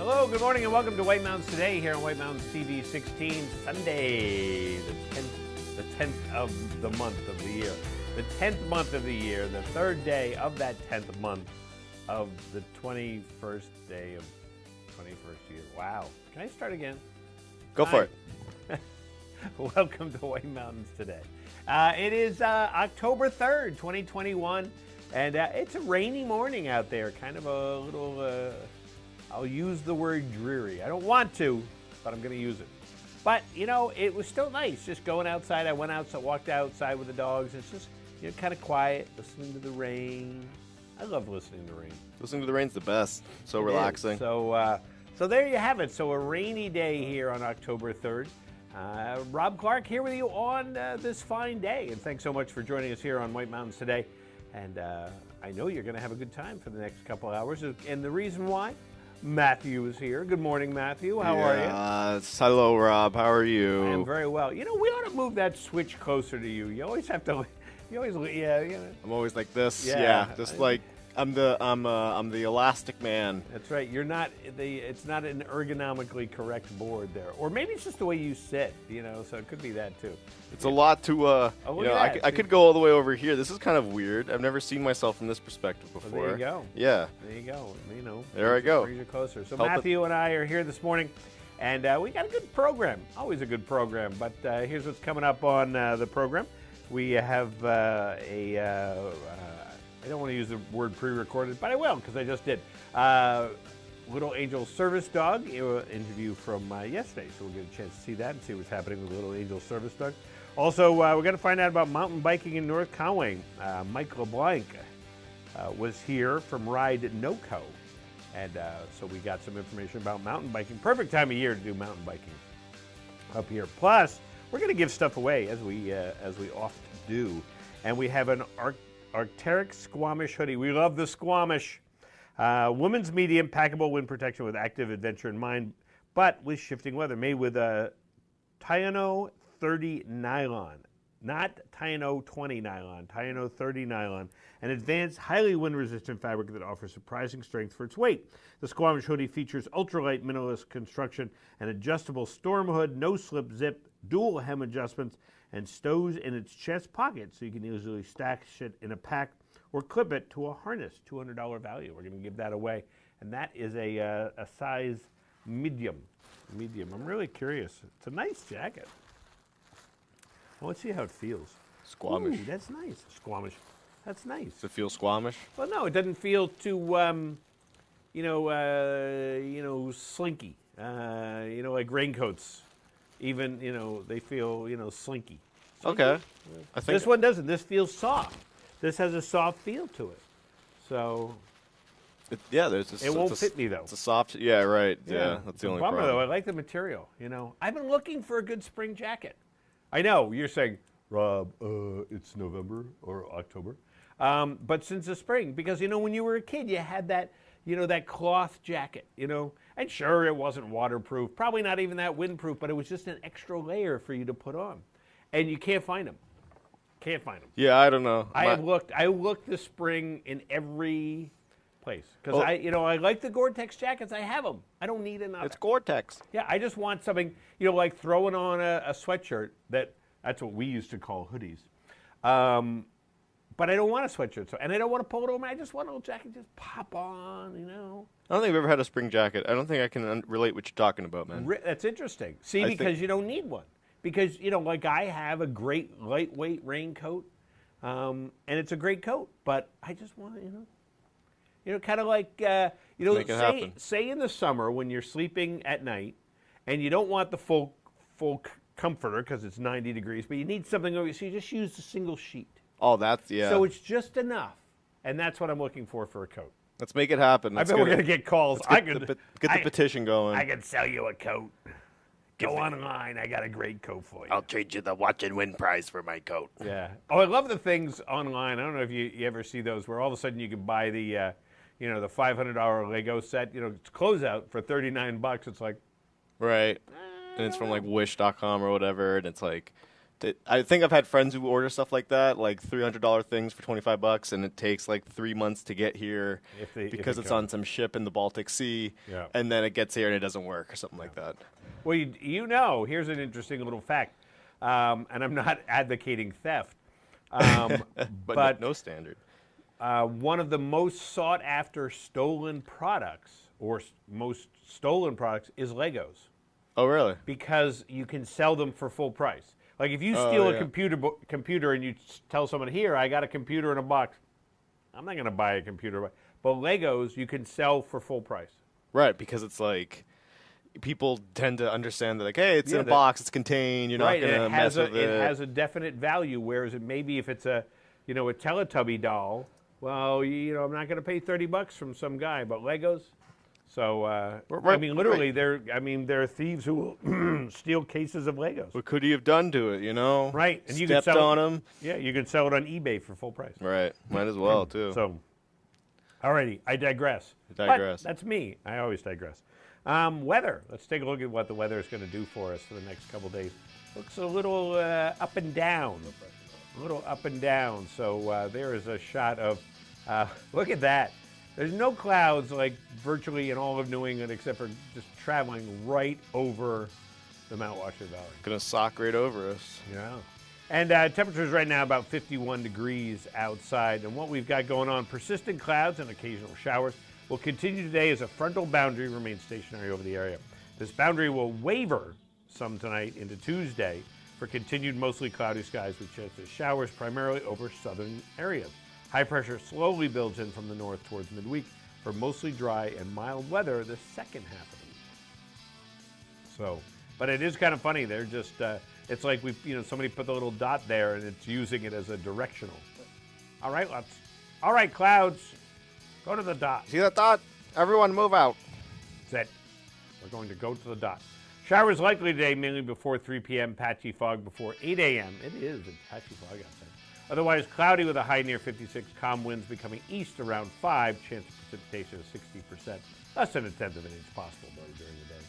Hello, good morning, and welcome to White Mountains Today here on White Mountains TV 16, Sunday, the 10th of the month of the year. The 10th month of the year, the third day of that 10th month of the 21st day of 21st year. Wow. Can I start again? Go for it. Welcome to White Mountains Today. It is October 3rd, 2021, and it's a rainy morning out there, kind of a little... I'll use the word dreary. I don't want to, but I'm going to use it. But, you know, it was still nice just going outside. I went outside, walked outside with the dogs. It's just, you know, kind of quiet, listening to the rain. I love listening to rain. Listening to the rain's the best. So relaxing. So there you have it. So a rainy day here on October 3rd. Rob Clark here with you on this fine day. And thanks so much for joining us here on White Mountains Today. And I know you're going to have a good time for the next couple hours. And the reason why? Matthew is here. Good morning, Matthew. How are you? Hello, Rob. How are you? I am very well. You know, we ought to move that switch closer to you. You always have to. You always, yeah. You know. I'm always like this. Yeah. Just like I'm the elastic man. That's right. You're not It's not an ergonomically correct board there, or maybe it's just the way you sit. You know, so it could be that too. It's a lot to. I could go all the way over here. This is kind of weird. I've never seen myself from this perspective before. Well, there you go. Yeah. There you go. You know. There I go. Brings you closer. So Help Matthew and I are here this morning, and we got a good program. Always a good program. But here's what's coming up on the program. We have I don't want to use the word pre-recorded, but I will because I just did. Little Angel Service Dog interview from yesterday, so we'll get a chance to see that and see what's happening with Little Angel Service Dog. Also, we're going to find out about mountain biking in North Conway. Mike LeBlanc was here from Ride NoCo, and so we got some information about mountain biking. Perfect time of year to do mountain biking up here. Plus, we're going to give stuff away as we often do, and we have an Arc'teryx Squamish hoodie. We love the Squamish. Women's medium packable wind protection with active adventure in mind, but with shifting weather. Made with a Tayano 30 nylon, not Tayano 20 nylon, Tayano 30 nylon, an advanced, highly wind-resistant fabric that offers surprising strength for its weight. The Squamish hoodie features ultralight minimalist construction, an adjustable storm hood, no-slip zip, dual hem adjustments, and stows in its chest pocket so you can easily stack shit in a pack or clip it to a harness. $200 value. We're going to give that away, and that is a size medium. I'm really curious. It's a nice jacket. Well, let's see how it feels. Squamish. Ooh, that's nice. Squamish. That's nice. Does it feel squamish? Well, no, it doesn't feel too, slinky. Like raincoats. Even, they feel, slinky. Okay. I think This one doesn't. This feels soft. This has a soft feel to it. So it won't fit me, though. It's a soft. Yeah, right. Yeah, that's the only bummer, problem. though. I like the material. I've been looking for a good spring jacket. I know you're saying, Rob, it's November or October, but since the spring, because when you were a kid, you had that, that cloth jacket, and sure, it wasn't waterproof, probably not even that windproof, but it was just an extra layer for you to put on, and you can't find them. Can't find them. Yeah, I don't know. I looked this spring in every place because I like the Gore-Tex jackets. I have them. I don't need another. It's Gore-Tex. Yeah, I just want something, like throwing on a sweatshirt. That's what we used to call hoodies. But I don't want a sweatshirt, and I don't want to pull it over. I just want a little jacket just pop on, I don't think I've ever had a spring jacket. I don't think I can relate what you're talking about, man. That's interesting. See, because you don't need one. Because, like I have a great lightweight raincoat, and it's a great coat, but I just want to, kind of like, say in the summer when you're sleeping at night and you don't want the full comforter because it's 90 degrees, but you need something over, so you just use a single sheet. Oh, that's, yeah. So it's just enough, and that's what I'm looking for a coat. Let's make it happen. I bet we're going to get calls. Get the petition going. I could sell you a coat. Go online. I got a great coat for you. I'll trade you the watch and win prize for my coat. Yeah. Oh, I love the things online. I don't know if you ever see those where all of a sudden you can buy the, the $500 Lego set. It's closeout for $39. It's like, right. And it's from like Wish.com or whatever, and it's like I think I've had friends who order stuff like that, like $300 things for $25, and it takes like 3 months to get here because it's on some ship in the Baltic Sea, and then it gets here and it doesn't work or something like that. Well, here's an interesting little fact, and I'm not advocating theft, but no standard. One of the most sought after stolen products, or most stolen products, is Legos. Oh, really? Because you can sell them for full price. Like if you steal a computer and you tell someone, here, I got a computer in a box, I'm not going to buy a computer. But Legos, you can sell for full price. Right, because it's like people tend to understand that, like, hey, it's in a box, it's contained, you're not going to mess with it. It has a definite value, whereas maybe if it's a Teletubby doll, well, I'm not going to pay $30 from some guy, but Legos. So, I mean, literally, there are thieves who will steal cases of Legos. What could he have done to it, Right. And you stepped on him. Yeah, you can sell it on eBay for full price. Right. Might as well, too. So, alrighty, I digress. But that's me. I always digress. Weather. Let's take a look at what the weather is going to do for us for the next couple days. Looks a little up and down. A little up and down. So, there is a shot of, look at that. There's no clouds like virtually in all of New England except for just traveling right over the Mount Washington Valley. Going to sock right over us. Yeah. And temperatures right now about 51 degrees outside. And what we've got going on, persistent clouds and occasional showers will continue today as a frontal boundary remains stationary over the area. This boundary will waver some tonight into Tuesday for continued mostly cloudy skies with chances of showers primarily over southern areas. High pressure slowly builds in from the north towards midweek for mostly dry and mild weather the second half of the week. So, but it is kind of funny. They're just, it's like somebody put the little dot there and it's using it as a directional. All right, clouds, go to the dot. See that dot? Everyone move out. That's it. We're going to go to the dot. Showers likely today, mainly before 3 p.m., patchy fog before 8 a.m. It is a patchy fog outside. Otherwise cloudy with a high near 56, calm winds becoming east around 5, chance of precipitation of 60%, less than a tenth of an inch possible though during the day.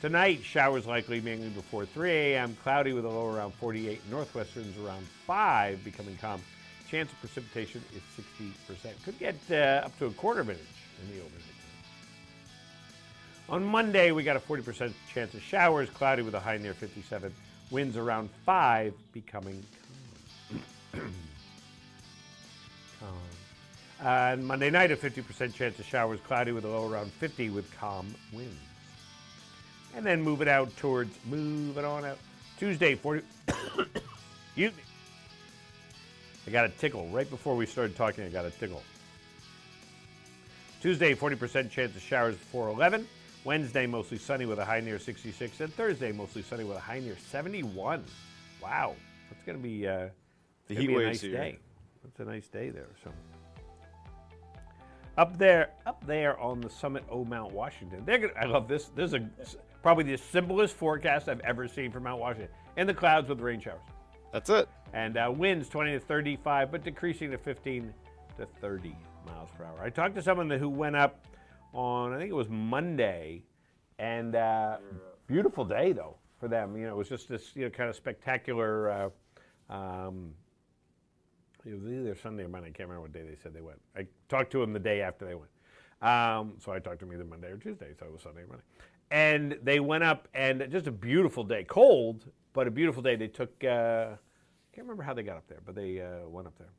Tonight, showers likely mainly before 3 a.m., cloudy with a low around 48, northwest winds around 5, becoming calm. Chance of precipitation is 60%. Could get up to a quarter of an inch in the overnight. On Monday, we got a 40% chance of showers, cloudy with a high near 57, winds around 5, becoming calm. Monday night, a 50% chance of showers, cloudy with a low around 50 with calm winds. And then moving on out. Tuesday, 40. Excuse me. I got a tickle. Right before we started talking, I got a tickle. Tuesday, 40% chance of showers before 11. Wednesday, mostly sunny with a high near 66. And Thursday, mostly sunny with a high near 71. Wow. That's going to be the heat waves nice day. It's a nice day there. So up there on the summit of Mount Washington. I love this. This is probably the simplest forecast I've ever seen for Mount Washington. In the clouds with rain showers. That's it. And winds 20 to 35, but decreasing to 15 to 30 miles per hour. I talked to someone who went up on, I think it was Monday, and beautiful day though for them. It was just this kind of spectacular. It was either Sunday or Monday. I can't remember what day they said they went. I talked to them the day after they went. So I talked to them either Monday or Tuesday, so it was Sunday or Monday. And they went up, and just a beautiful day. Cold, but a beautiful day. They took, I can't remember how they got up there, but they went up there.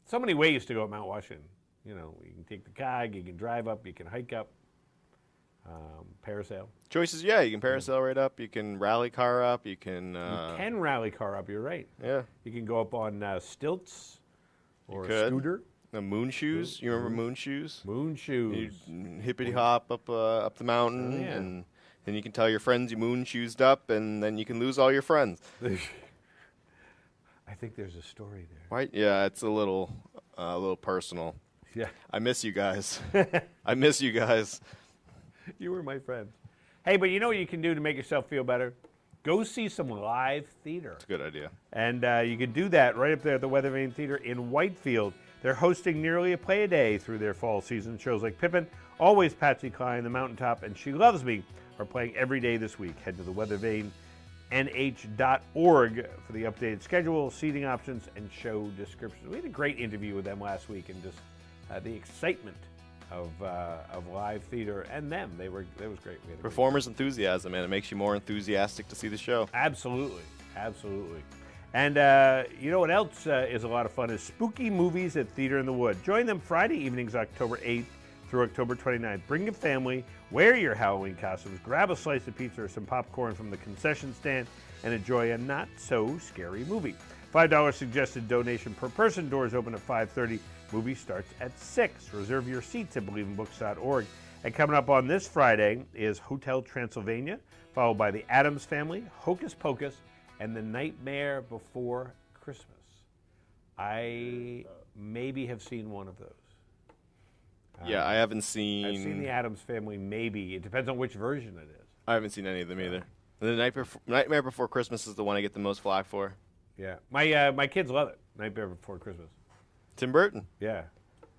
So many ways to go up Mount Washington. You can take the kayak, you can drive up, you can hike up, parasail. Choices, yeah. You can parasail right up. You can rally car up. You can rally car up. You're right. Yeah. You can go up on stilts or a scooter. The moon shoes. You remember moon shoes? Moon shoes. You hippity hop up the mountain, and then you can tell your friends you moon shoesed up, and then you can lose all your friends. I think there's a story there. Right? Yeah, it's a little personal. Yeah. I miss you guys. I miss you guys. You were my friends. Hey, but you know what you can do to make yourself feel better? Go see some live theater. It's a good idea. And you can do that right up there at the Weather Vane Theater in Whitefield. They're hosting nearly a play a day through their fall season. Shows like Pippin, Always Patsy Cline, The Mountaintop, and She Loves Me are playing every day this week. Head to the Weather Vane nh.org for the updated schedule, seating options, and show descriptions. We had a great interview with them last week, and just the excitement of live theater and them. That was great. Performers' enthusiasm, man. It makes you more enthusiastic to see the show. Absolutely. And you know what else is a lot of fun is Spooky Movies at Theater in the Wood. Join them Friday evenings, October 8th through October 29th. Bring your family, wear your Halloween costumes, grab a slice of pizza or some popcorn from the concession stand, and enjoy a not-so-scary movie. $5 suggested donation per person. Doors open at 5:30. Movie starts at 6. Reserve your seats at BelieveInBooks.org. And coming up on this Friday is Hotel Transylvania, followed by The Addams Family, Hocus Pocus, and The Nightmare Before Christmas. I maybe have seen one of those. Yeah, I haven't seen... I've seen The Addams Family, maybe. It depends on which version it is. I haven't seen any of them either. The Nightmare Before Christmas is the one I get the most flack for. Yeah. My kids love it, Nightmare Before Christmas. Tim Burton. Yeah.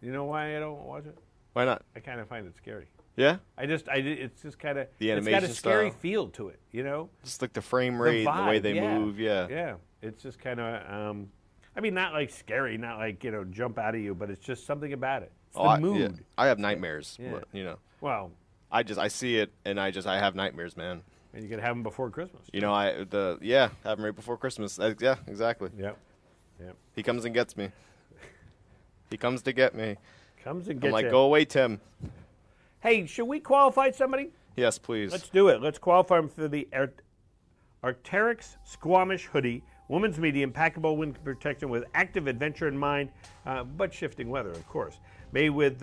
You know why I don't watch it? Why not? I kind of find it scary. Yeah? It's just kind of... The animation It's got a scary style. feel to it, you know? Just like the frame rate, the way they move, yeah. Yeah. It's just kind of... I mean, not like scary, not like, jump out of you, but it's just something about it. It's the mood. Yeah. I have nightmares, Yeah. Well... I see it, and I have nightmares, man. And you can have them before Christmas. Have them right before Christmas. Yeah, exactly. Yep. He comes and gets me. He comes to get me. Comes and gets I'm like, go away, Tim. Hey, should we qualify somebody? Yes, please. Let's do it. Let's qualify them for the Arc'teryx Squamish Hoodie, women's medium, packable wind protection with active adventure in mind, but shifting weather, of course. Made with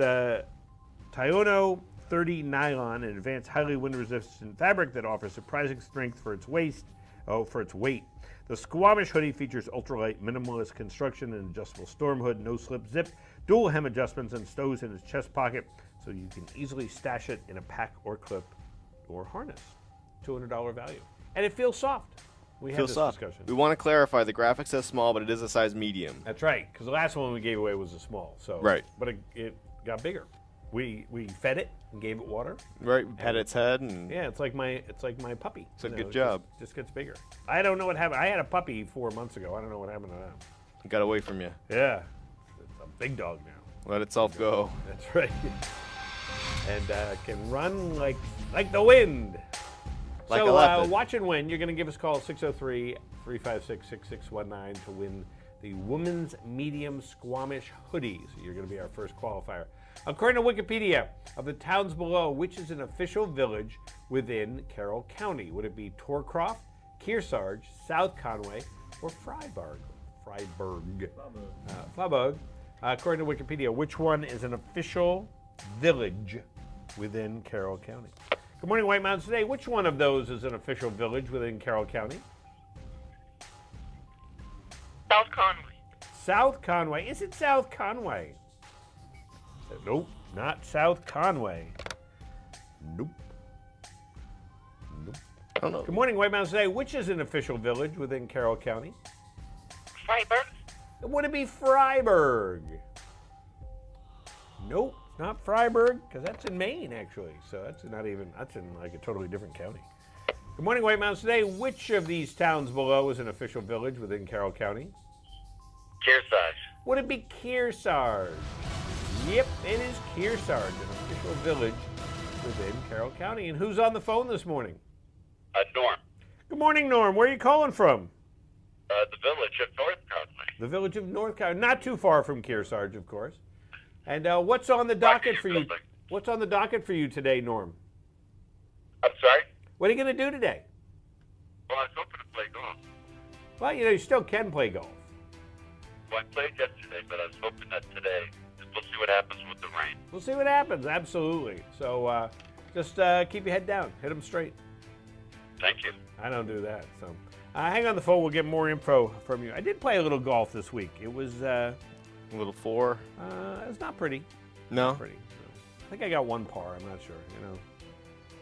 Tiono 30 nylon, an advanced, highly wind-resistant fabric that offers surprising strength for its weight. The Squamish hoodie features ultralight, minimalist construction, and adjustable storm hood, no-slip zip, dual hem adjustments, and stows in its chest pocket, so you can easily stash it in a pack or clip or harness. $200 value. And it feels soft. We had this discussion. We want to clarify, the graphic says small, but it is a size medium. That's right, because the last one we gave away was a small. So right. But it got bigger. We fed it and gave it water. Right, pet its head and yeah, it's like my puppy. It's a good job. Just gets bigger. I don't know what happened. I had a puppy 4 months ago. I don't know what happened to that. It got away from you. Yeah, it's a big dog now. Let itself go. That's right. And can run like the wind. Like so watch and win. You're going to give us a call 603-356-6619 to win the women's medium Squamish hoodies. You're going to be our first qualifier. According to Wikipedia, of the towns below, which is an official village within Carroll County? Would it be Torcroft, Kearsarge, South Conway, or Freiburg? Freiburg. According to Wikipedia, which one is an official village within Carroll County? Good morning, White Mountains Today. Which one of those is an official village within Carroll County? South Conway. South Conway. Is it South Conway? Nope, not South Conway. Nope. I don't know. Good morning, White Mountains Today. Which is an official village within Carroll County? Freiburg. Would it be Freiburg? Nope, not Freiburg, because that's in Maine, actually. So that's in like a totally different county. Good morning, White Mountains Today. Which of these towns below is an official village within Carroll County? Kearsarge. Would it be Kearsarge? Yep, it is Kearsarge, an official village within Carroll County. And who's on the phone this morning? Norm. Good morning, Norm. Where are you calling from? The village of North Conway. The village of North Conway. Not too far from Kearsarge, of course. And what's on the docket for you? What's on the docket for you today, Norm? I'm sorry? What are you going to do today? Well, I was hoping to play golf. Well, you still can play golf. Well, I played yesterday, but I was hoping that today, we'll see what happens with the rain. We'll see what happens, absolutely. So just keep your head down. Hit them straight. Thank you. I don't do that. So hang on the phone. We'll get more info from you. I did play a little golf this week. It was... a little four? It's not pretty. No? Not pretty. No. I think I got one par. I'm not sure.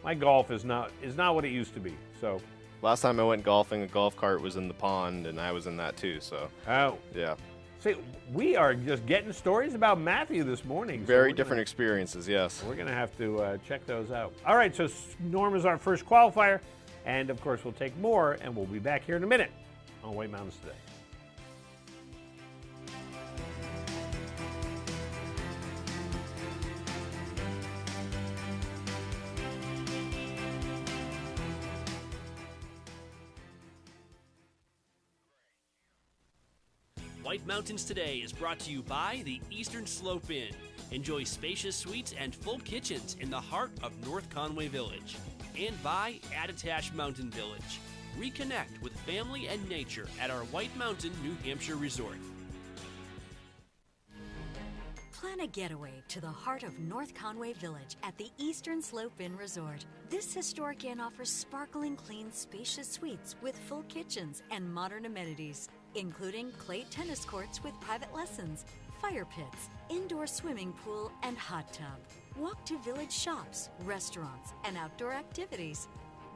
My golf is not what it used to be. So last time I went golfing, a golf cart was in the pond, and I was in that too. So yeah. See, we are just getting stories about Matthew this morning. Very different experiences, yes. We're going to have to check those out. All right, so Norm is our first qualifier. And of course, we'll take more, and we'll be back here in a minute on White Mountains Today. White Mountains Today is brought to you by the Eastern Slope Inn. Enjoy spacious suites and full kitchens in the heart of North Conway Village. And by Attitash Mountain Village. Reconnect with family and nature at our White Mountain, New Hampshire resort. Plan a getaway to the heart of North Conway Village at the Eastern Slope Inn Resort. This historic inn offers sparkling, clean, spacious suites with full kitchens and modern amenities, including clay tennis courts with private lessons, fire pits, indoor swimming pool, and hot tub. Walk to village shops, restaurants, and outdoor activities.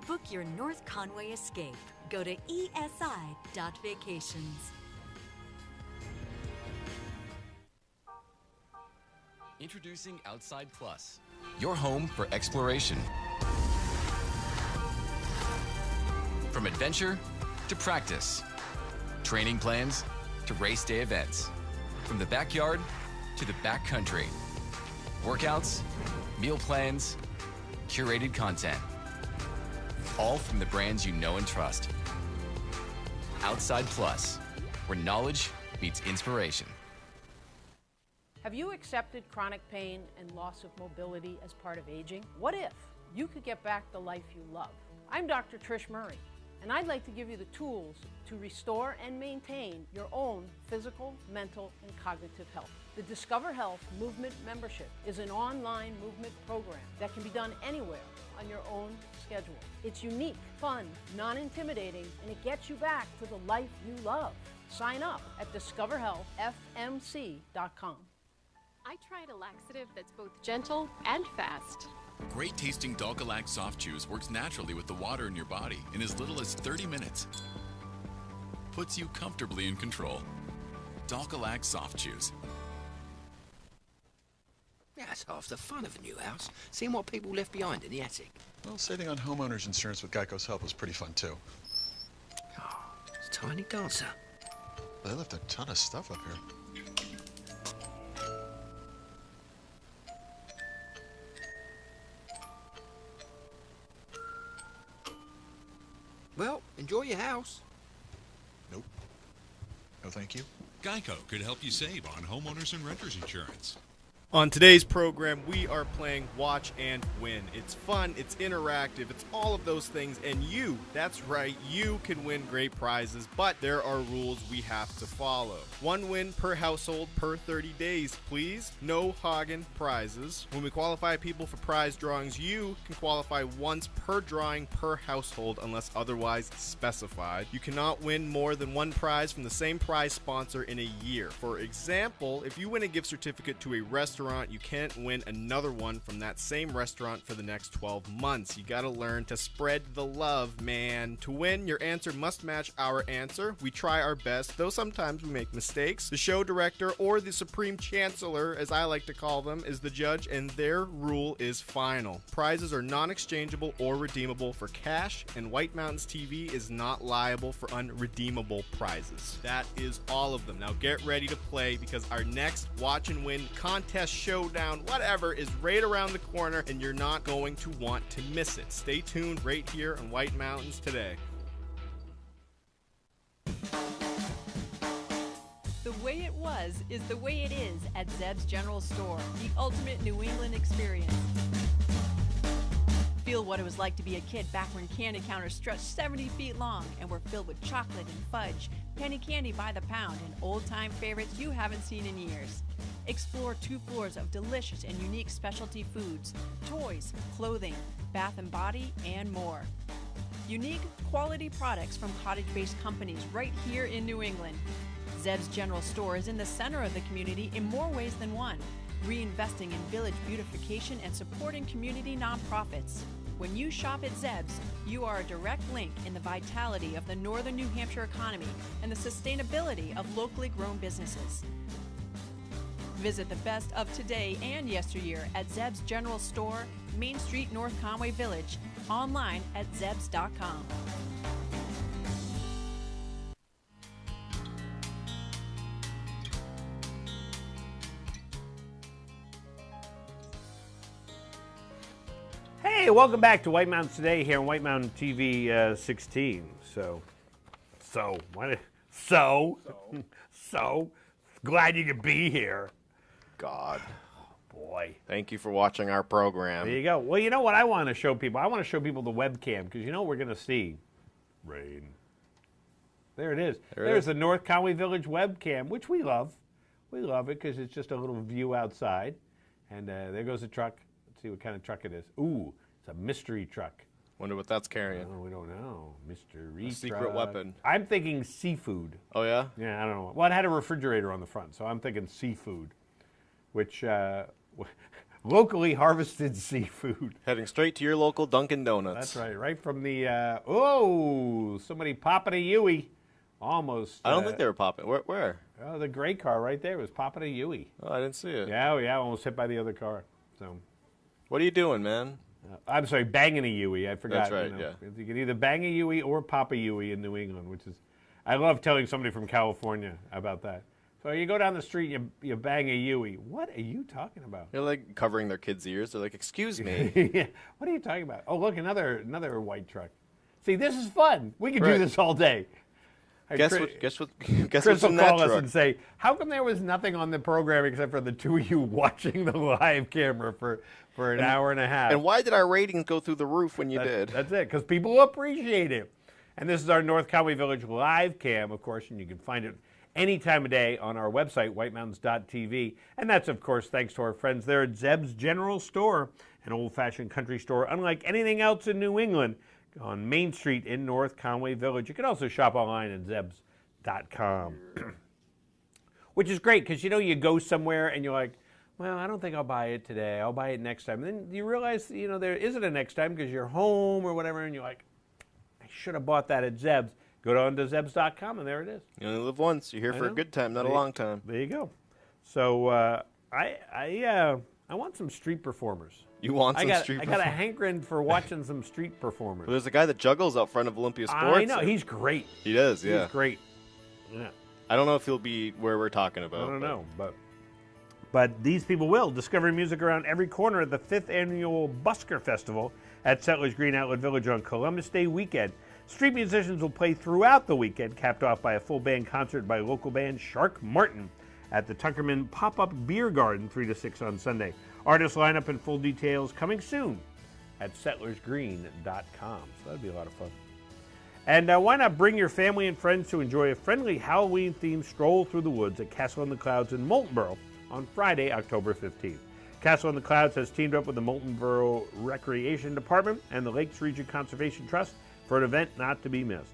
Book your North Conway escape. Go to esi.vacations. Introducing Outside Plus, your home for exploration. From adventure to practice, training plans to race day events, from the backyard to the backcountry, workouts, meal plans, curated content, all from the brands you know and trust. Outside Plus, where knowledge meets inspiration. Have you accepted chronic pain and loss of mobility as part of aging? What if you could get back the life you love? I'm Dr. Trish Murray, and I'd like to give you the tools to restore and maintain your own physical, mental, and cognitive health. The Discover Health Movement Membership is an online movement program that can be done anywhere on your own schedule. It's unique, fun, non-intimidating, and it gets you back to the life you love. Sign up at discoverhealthfmc.com. I tried a laxative that's both gentle and fast. Great tasting Dulcolac soft chews works naturally with the water in your body in as little as 30 minutes. Puts you comfortably in control. Dulcolac soft chews. Yeah, it's half the fun of a new house, seeing what people left behind in the attic. Well, saving on homeowners insurance with Geico's help was pretty fun, too. Oh, it's a tiny dancer. They left a ton of stuff up here. Well, enjoy your house. Nope. No, thank you. Geico could help you save on homeowners and renters insurance. On today's program, we are playing Watch and Win. It's fun, it's interactive, it's all of those things, and you, that's right, you can win great prizes, but there are rules we have to follow. 1 win per household per 30 days, please. No hogging prizes. When we qualify people for prize drawings, you can qualify once per drawing per household unless otherwise specified. You cannot win more than 1 prize from the same prize sponsor in a year. For example, if you win a gift certificate to a restaurant, you can't win another one from that same restaurant for the next 12 months. You gotta learn to spread the love, man. To win, your answer must match our answer. We try our best, though sometimes we make mistakes. The show director, or the supreme chancellor, as I like to call them, is the judge, and their rule is final. Prizes are non-exchangeable or redeemable for cash, and White Mountains TV is not liable for unredeemable prizes. That is all of them. Now get ready to play, because our next Watch and Win contest, showdown, whatever, is right around the corner, and you're not going to want to miss it. Stay tuned right here on White Mountains Today. The way it was is the way it is at Zeb's General Store, the ultimate New England experience. Feel what it was like to be a kid back when candy counters stretched 70 feet long and were filled with chocolate and fudge, penny candy by the pound, and old-time favorites you haven't seen in years. Explore 2 floors of delicious and unique specialty foods, toys, clothing, bath and body, and more. Unique, quality products from cottage-based companies right here in New England. Zeb's General Store is in the center of the community in more ways than one, reinvesting in village beautification and supporting community nonprofits. When you shop at Zeb's, you are a direct link in the vitality of the northern New Hampshire economy and the sustainability of locally grown businesses. Visit the best of today and yesteryear at Zeb's General Store, Main Street, North Conway Village. online at Zebs.com. Hey, welcome back to White Mountains Today here on White Mountain TV 16. So glad you could be here. God. Boy. Thank you for watching our program. There you go. Well, you know what I want to show people? I want to show people the webcam because you know what we're going to see? Rain. There it is. There's the North Conway Village webcam, which we love. We love it because it's just a little view outside. And there goes the truck. Let's see what kind of truck it is. Ooh, it's a mystery truck. Wonder what that's carrying. Oh, we don't know. Mystery secret weapon. I'm thinking seafood. Oh, yeah? Yeah, I don't know. Well, it had a refrigerator on the front, so I'm thinking seafood, which locally harvested seafood. Heading straight to your local Dunkin' Donuts. That's right from the, somebody popping a Yui. Almost. I don't think they were popping. Where? Oh, the gray car right there was popping a Yui. Oh, I didn't see it. Yeah, almost hit by the other car. So, what are you doing, man? I'm sorry, banging a Yui. I forgot. That's right, you know. yeah. You can either bang a Yui or pop a Yui in New England, which is, I love telling somebody from California about that. So you go down the street, you bang a Yui. What are you talking about? They're like covering their kids' ears. They're like, excuse me. Yeah. What are you talking about? Oh, look, another white truck. See, this is fun. We could do this all day. Guess Chris what's will in that call us truck? and say, how come there was nothing on the program except for the two of you watching the live camera for an hour and a half? And why did our ratings go through the roof when you did? That's it, because people appreciate it. And this is our North Conway Village live cam, of course, and you can find it any time of day on our website, whitemountains.tv. And that's, of course, thanks to our friends there at Zeb's General Store, an old-fashioned country store unlike anything else in New England, on Main Street in North Conway Village. You can also shop online at Zebs.com, which is great because, you know, you go somewhere and you're like, well, I don't think I'll buy it today. I'll buy it next time. And then you realize, you know, there isn't a next time because you're home or whatever, and you're like, I should have bought that at Zebs. Go on to Zebs.com, and there it is. You only live once. You're here for a good time, not a long time. There you go. So I want some street performers. You want some street performers? I got a hankering for watching some street performers. Well, there's a guy that juggles out front of Olympia Sports. I know. He's great. He does, yeah. He's great. Yeah. I don't know if he'll be where we're talking about. I don't know, but these people will. Discovering music around every corner at the 5th Annual Busker Festival at Settlers Green Outlet Village on Columbus Day weekend. Street musicians will play throughout the weekend, capped off by a full band concert by local band Shark Martin at the Tuckerman Pop-Up Beer Garden 3 to 6 on Sunday. Artist lineup and full details coming soon at settlersgreen.com. So that'd be a lot of fun. And why not bring your family and friends to enjoy a friendly Halloween-themed stroll through the woods at Castle on the Clouds in Moultonborough on Friday, October 15th. Castle on the Clouds has teamed up with the Moultonborough Recreation Department and the Lakes Region Conservation Trust for an event not to be missed.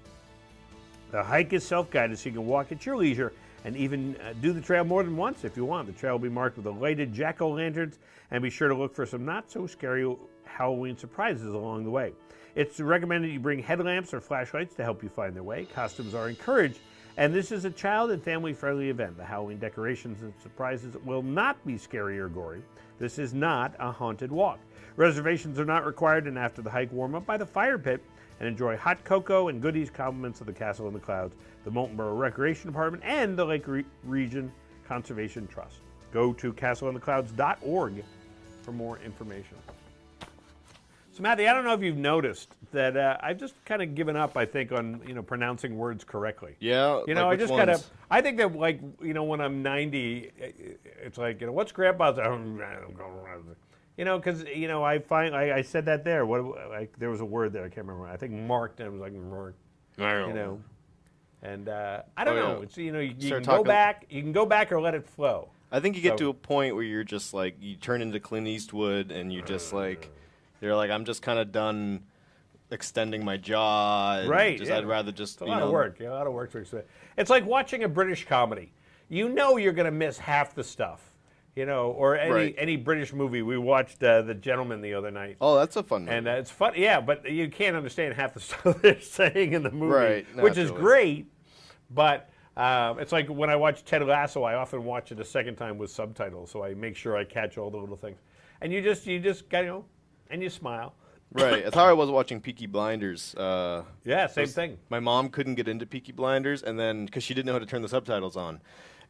The hike is self-guided, so you can walk at your leisure and even do the trail more than once if you want. The trail will be marked with lighted jack-o'-lanterns, and be sure to look for some not-so-scary Halloween surprises along the way. It's recommended you bring headlamps or flashlights to help you find their way. Costumes are encouraged, and this is a child and family-friendly event. The Halloween decorations and surprises will not be scary or gory. This is not a haunted walk. Reservations are not required, and after the hike, warm up by the fire pit and enjoy hot cocoa and goodies, compliments of the Castle in the Clouds, the Moultonborough Recreation Department, and the Lake Region Conservation Trust. Go to castleonthe.clouds.org for more information. So, Matthew, I don't know if you've noticed that I've just kind of given up, I think, on, you know, pronouncing words correctly. Yeah. You know, I just kind of, I think that, like, you know, when I'm 90, it's like, you know, what's Grandpa's? You know, because, you know, I find, I said that there. There was a word there, I can't remember. I think marked, and it was like, marked. You know. And I don't know. It's, you know, you can go back. You can go back or let it flow. I think you get to a point where you're just like, you turn into Clint Eastwood, and you just like, you're like, I'm just kind of done extending my jaw. And right. Just, I'd rather just. It's a lot of work. A lot of work to explain. It's like watching a British comedy. You know you're going to miss half the stuff. You know, or any British movie. We watched The Gentleman the other night. Oh, that's a fun movie. And it's fun, yeah, but you can't understand half the stuff they're saying in the movie, right, which is great. But it's like when I watch Ted Lasso, I often watch it a second time with subtitles, so I make sure I catch all the little things. And you just you know, and you smile. Right. That's how I was watching Peaky Blinders. Yeah, same thing. My mom couldn't get into Peaky Blinders, and then because she didn't know how to turn the subtitles on.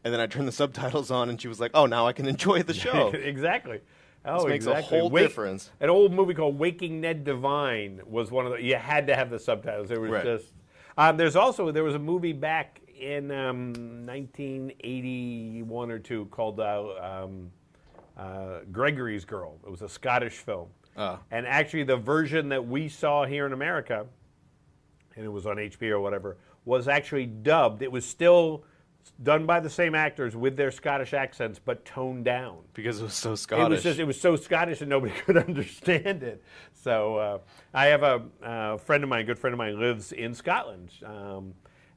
And then I turned the subtitles on, and she was like, oh, now I can enjoy the show. Exactly. This makes a whole difference. An old movie called Waking Ned Devine was one of the. You had to have the subtitles. It was just. There was a movie back in 1981 or 2 called Gregory's Girl. It was a Scottish film. And actually, the version that we saw here in America, and it was on HBO or whatever, was actually dubbed. It was still done by the same actors with their Scottish accents, but toned down. Because it was so Scottish. It was so Scottish that nobody could understand it. So I have a good friend of mine lives in Scotland.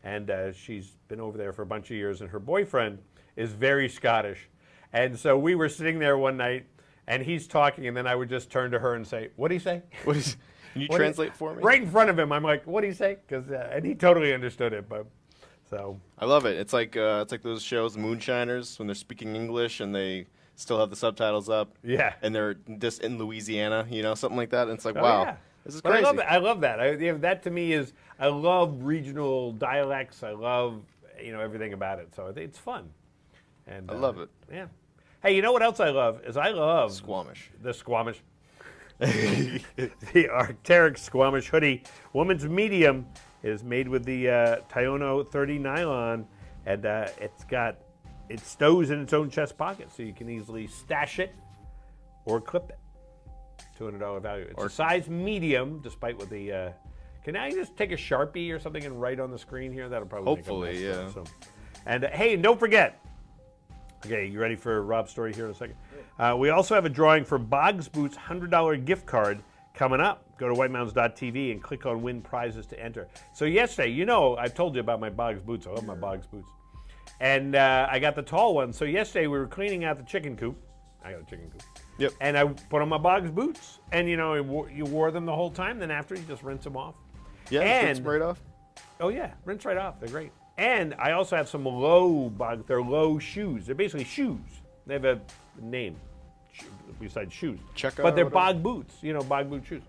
And she's been over there for a bunch of years, and her boyfriend is very Scottish. And so we were sitting there one night, and he's talking, and then I would just turn to her and say, "What'd he say?" Can you translate for me? Right in front of him, I'm like, "What'd he say?" And he totally understood it. But so I love it. It's like those shows, Moonshiners, when they're speaking English and they still have the subtitles up. Yeah. And they're just in Louisiana, something like that. And it's like, wow. Yeah. This is but crazy. I love that. That to me is, I love regional dialects. I love, everything about it. So it's fun. And I love it. Yeah. Hey, you know what else I love? I love Squamish. The Squamish. The Arc'teryx Squamish hoodie. Women's medium is made with the Tiono 30 nylon, and it stows in its own chest pocket, so you can easily stash it or clip it. $200 value. It's a size medium, despite what the. Can I just take a Sharpie or something and write on the screen here? That'll probably hopefully, make yeah. So. And hey, and don't forget. Okay, you ready for Rob's story here in a second? We also have a drawing for Boggs Boots $100 gift card coming up. Go to whitemountains.tv and click on Win Prizes to enter. So yesterday, I've told you about my Boggs Boots. I love my Boggs Boots. And I got the tall one. So yesterday we were cleaning out the chicken coop. I got a chicken coop. Yep. And I put on my Boggs Boots. And, you wore them the whole time. Then after, you just rinse them off. Yeah, and rinse right off? Oh, yeah. Rinse right off. They're great. And I also have some low shoes. They're basically shoes. They have a name besides shoes. But they're bog boots, bog boot shoes.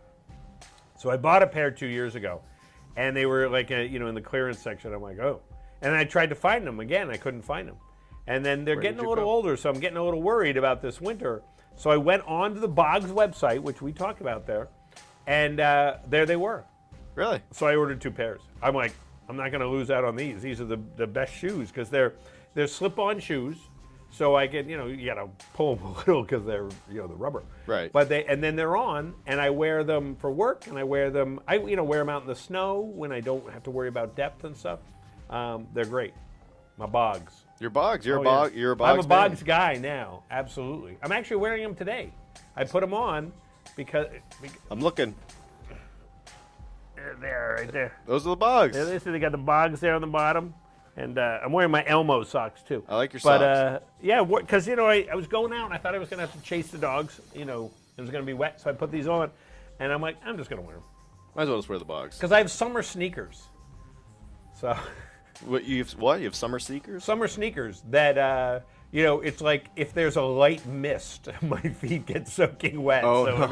So I bought a pair 2 years ago, and they were like, in the clearance section. I'm like, oh. And I tried to find them again. I couldn't find them. And then they're getting a little older, so I'm getting a little worried about this winter. So I went on to the Boggs website, which we talked about there, and there they were. Really? So I ordered 2 pairs. I'm like, I'm not going to lose out on these. These are the best shoes because they're slip-on shoes. So I can, you got to pull them a little because they're, the rubber. Right. But and then they're on, and I wear them for work, and I wear them out in the snow when I don't have to worry about depth and stuff. They're great. My Boggs. Your Boggs. You're a Boggs. I'm a Boggs guy now. Absolutely. I'm actually wearing them today. I put them on because I'm looking. There, right there. Those are the Boggs. Yeah, they got the Boggs there on the bottom. And I'm wearing my Elmo socks, too. I like your socks. But, yeah, because, I was going out, and I thought I was going to have to chase the dogs. It was going to be wet, so I put these on. And I'm like, I'm just going to wear them. Might as well just wear the Boggs. Because I have summer sneakers. So. You have summer sneakers? Summer sneakers that, it's like if there's a light mist, my feet get soaking wet. Oh, so, no.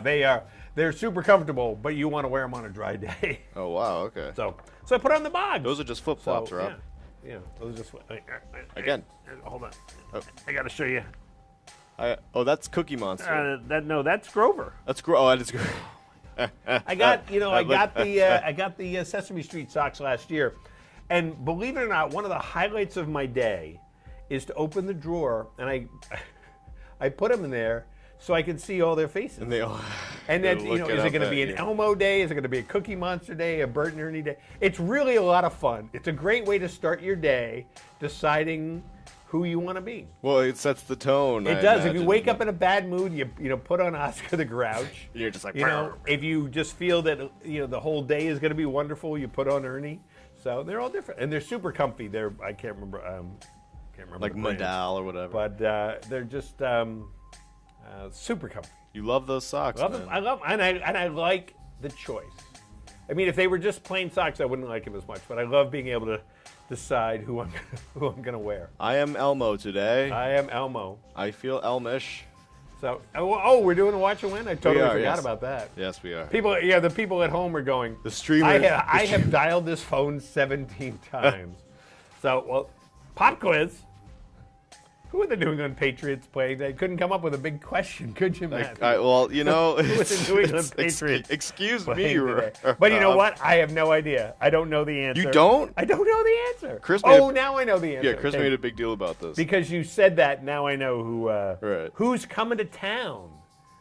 They are. They're super comfortable, but you want to wear them on a dry day. Oh, wow, okay. So I put on the Boggs. Those are just flip-flops, Rob. Yeah, those are just... Again. Hold on. Oh. I got to show you. That's Cookie Monster. That's Grover. That's Grover. Oh, that is Grover. I got the Sesame Street socks last year. And believe it or not, one of the highlights of my day is to open the drawer, and I put them in there, so I can see all their faces. And they all. And then, is it going to be an Elmo day? Is it going to be a Cookie Monster day? A Bert and Ernie day? It's really a lot of fun. It's a great way to start your day, deciding who you want to be. Well, it sets the tone. It does. If you wake up in a bad mood, you put on Oscar the Grouch. You're just like. If you just feel that the whole day is going to be wonderful, you put on Ernie. So they're all different, and they're super comfy. I can't remember. Like Modal or whatever. But they're just. Super comfy. You love those socks, man. I love them, and I like the choice. I mean, if they were just plain socks, I wouldn't like them as much. But I love being able to decide who I'm going to wear. I am Elmo today. I am Elmo. I feel Elmish. So, we're doing a watch and win? I totally forgot about that. Yes, we are. The people at home are going, the streamers. I have dialed this phone 17 times. So, pop quiz. Who are the New England Patriots playing? They couldn't come up with a big question, could you, Matt? Who are the New England Patriots? Excuse me. But you know what? I have no idea. I don't know the answer. You don't? I don't know the answer. Now I know the answer. Yeah, Chris made a big deal about this. Because you said that, now I know who's coming to town.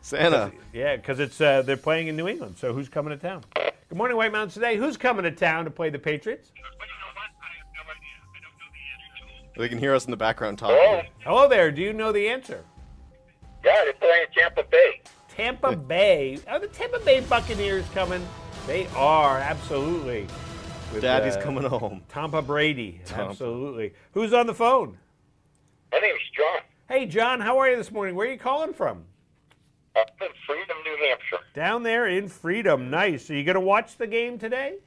Santa. Because it's they're playing in New England, so who's coming to town? Good morning, White Mountains Today. Who's coming to town to play the Patriots? They can hear us in the background talking. Hello there. Do you know the answer? Yeah, they're playing Tampa Bay. Tampa Bay. Are the Tampa Bay Buccaneers coming? They are, absolutely. With, Daddy's coming home. Tampa Brady. Absolutely. Who's on the phone? My name's John. Hey, John. How are you this morning? Where are you calling from? Up in Freedom, New Hampshire. Down there in Freedom. Nice. Are you going to watch the game today?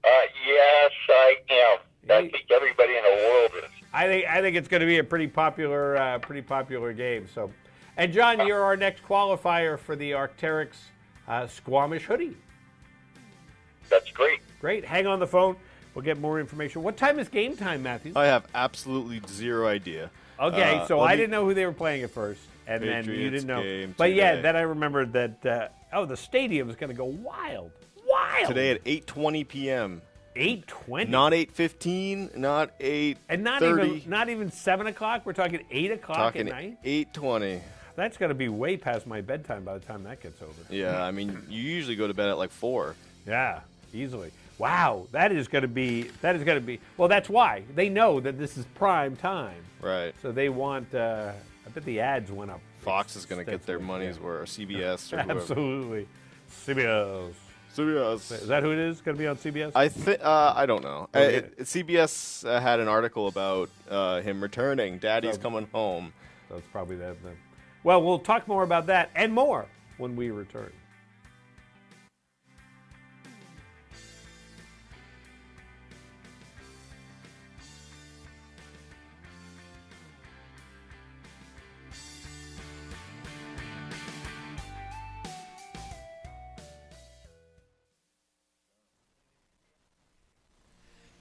Yes, I am. I think everybody in the world is. I think it's going to be a pretty popular game. So, and John, you're our next qualifier for the Arc'teryx Squamish hoodie. That's great. Great. Hang on the phone. We'll get more information. What time is game time, Matthew? I have absolutely zero idea. Okay, so I didn't know who they were playing at first, and Patriots then you didn't know. Game but today. then I remembered that. The stadium is going to go wild. Today at 8:20 p.m. 8:20. Not 8:15. Not 8:30. And not even 7 o'clock. We're talking 8 o'clock at night. 8:20. That's going to be way past my bedtime by the time that gets over. Yeah, I mean, you usually go to bed at like 4. Yeah, easily. Wow, that is going to be. Well, that's why they know that this is prime time. Right. So they want. I bet the ads went up. Fox is going to get their money's worth. CBS or whoever. Absolutely. CBS. CBS. Is that who it is? Going to be on CBS? I don't know. CBS had an article about him returning. Daddy's coming home. So it's probably that then. Well, we'll talk more about that and more when we return.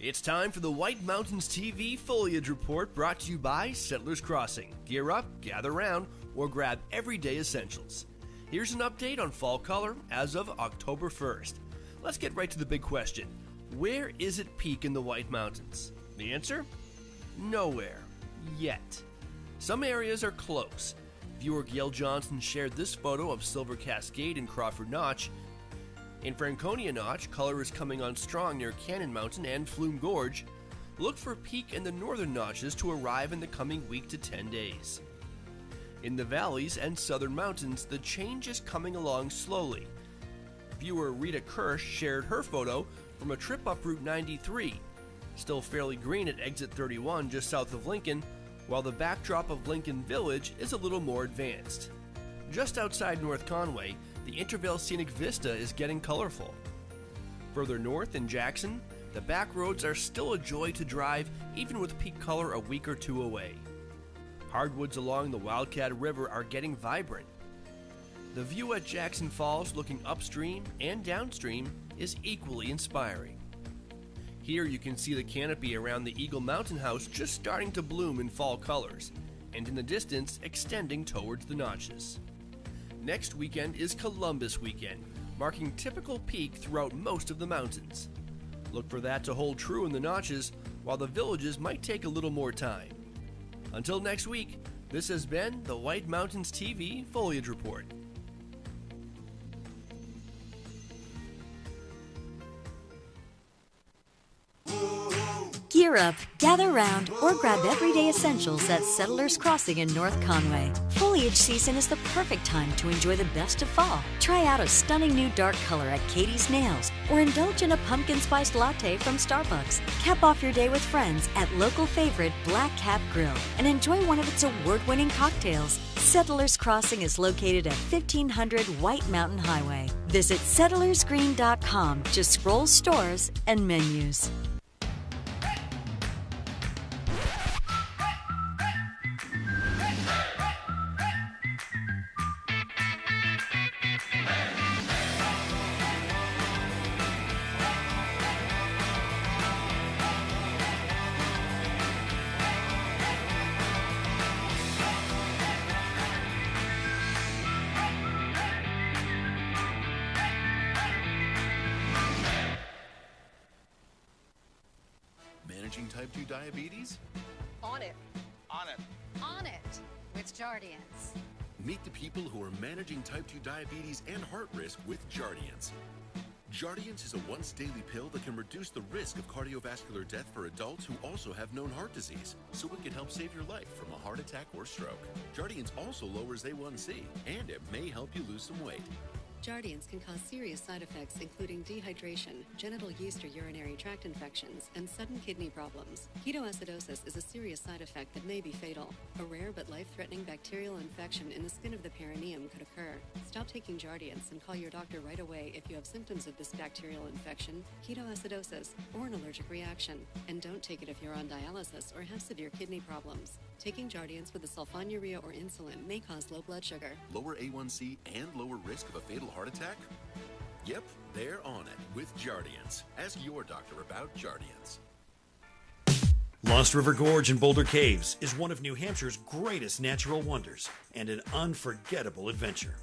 It's time for the White Mountains TV Foliage Report, brought to you by Settlers Crossing. Gear up, gather round, or grab everyday essentials. Here's an update on fall color as of October 1st. Let's get right to the big question. Where is it peak in the White Mountains? The answer? Nowhere. Yet. Some areas are close. Viewer Gail Johnson shared this photo of Silver Cascade in Crawford Notch. In Franconia Notch, color is coming on strong near Cannon Mountain and Flume Gorge. Look for peak in the northern notches to arrive in the coming week to 10 days. In the valleys and southern mountains, the change is coming along slowly. Viewer Rita Kirsch shared her photo from a trip up Route 93. Still fairly green at exit 31 just south of Lincoln, while the backdrop of Lincoln Village is a little more advanced. Just outside North Conway, the Intervale Scenic Vista is getting colorful. Further north in Jackson, the back roads are still a joy to drive even with peak color a week or two away. Hardwoods along the Wildcat River are getting vibrant. The view at Jackson Falls looking upstream and downstream is equally inspiring. Here you can see the canopy around the Eagle Mountain House just starting to bloom in fall colors, and in the distance extending towards the notches. Next weekend is Columbus Weekend, marking typical peak throughout most of the mountains. Look for that to hold true in the notches, while the villages might take a little more time. Until next week, this has been the White Mountains TV Foliage Report. Gear up, gather round, or grab everyday essentials at Settlers Crossing in North Conway. Foliage season is the perfect time to enjoy the best of fall. Try out a stunning new dark color at Katie's Nails, or indulge in a pumpkin spiced latte from Starbucks. Cap off your day with friends at local favorite Black Cap Grill and enjoy one of its award-winning cocktails. Settlers Crossing is located at 1500 White Mountain Highway. Visit settlersgreen.com to scroll stores and menus. type 2 diabetes? On it. On it. On it with Jardiance. Meet the people who are managing type 2 diabetes and heart risk with Jardiance. Jardiance is a once-daily pill that can reduce the risk of cardiovascular death for adults who also have known heart disease, so it can help save your life from a heart attack or stroke. Jardiance also lowers A1C, and it may help you lose some weight. Jardiance can cause serious side effects including dehydration, genital yeast or urinary tract infections, and sudden kidney problems. Ketoacidosis is a serious side effect that may be fatal. A rare but life-threatening bacterial infection in the skin of the perineum could occur. Stop taking Jardiance and call your doctor right away if you have symptoms of this bacterial infection, ketoacidosis, or an allergic reaction. And don't take it if you're on dialysis or have severe kidney problems. Taking Jardiance with a sulfonylurea or insulin may cause low blood sugar. Lower A1C and lower risk of a fatal heart attack? Yep, they're on it with Jardiance. Ask your doctor about Jardiance. Lost River Gorge in Boulder Caves is one of New Hampshire's greatest natural wonders and an unforgettable adventure.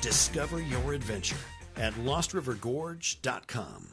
Discover your adventure at LostRiverGorge.com.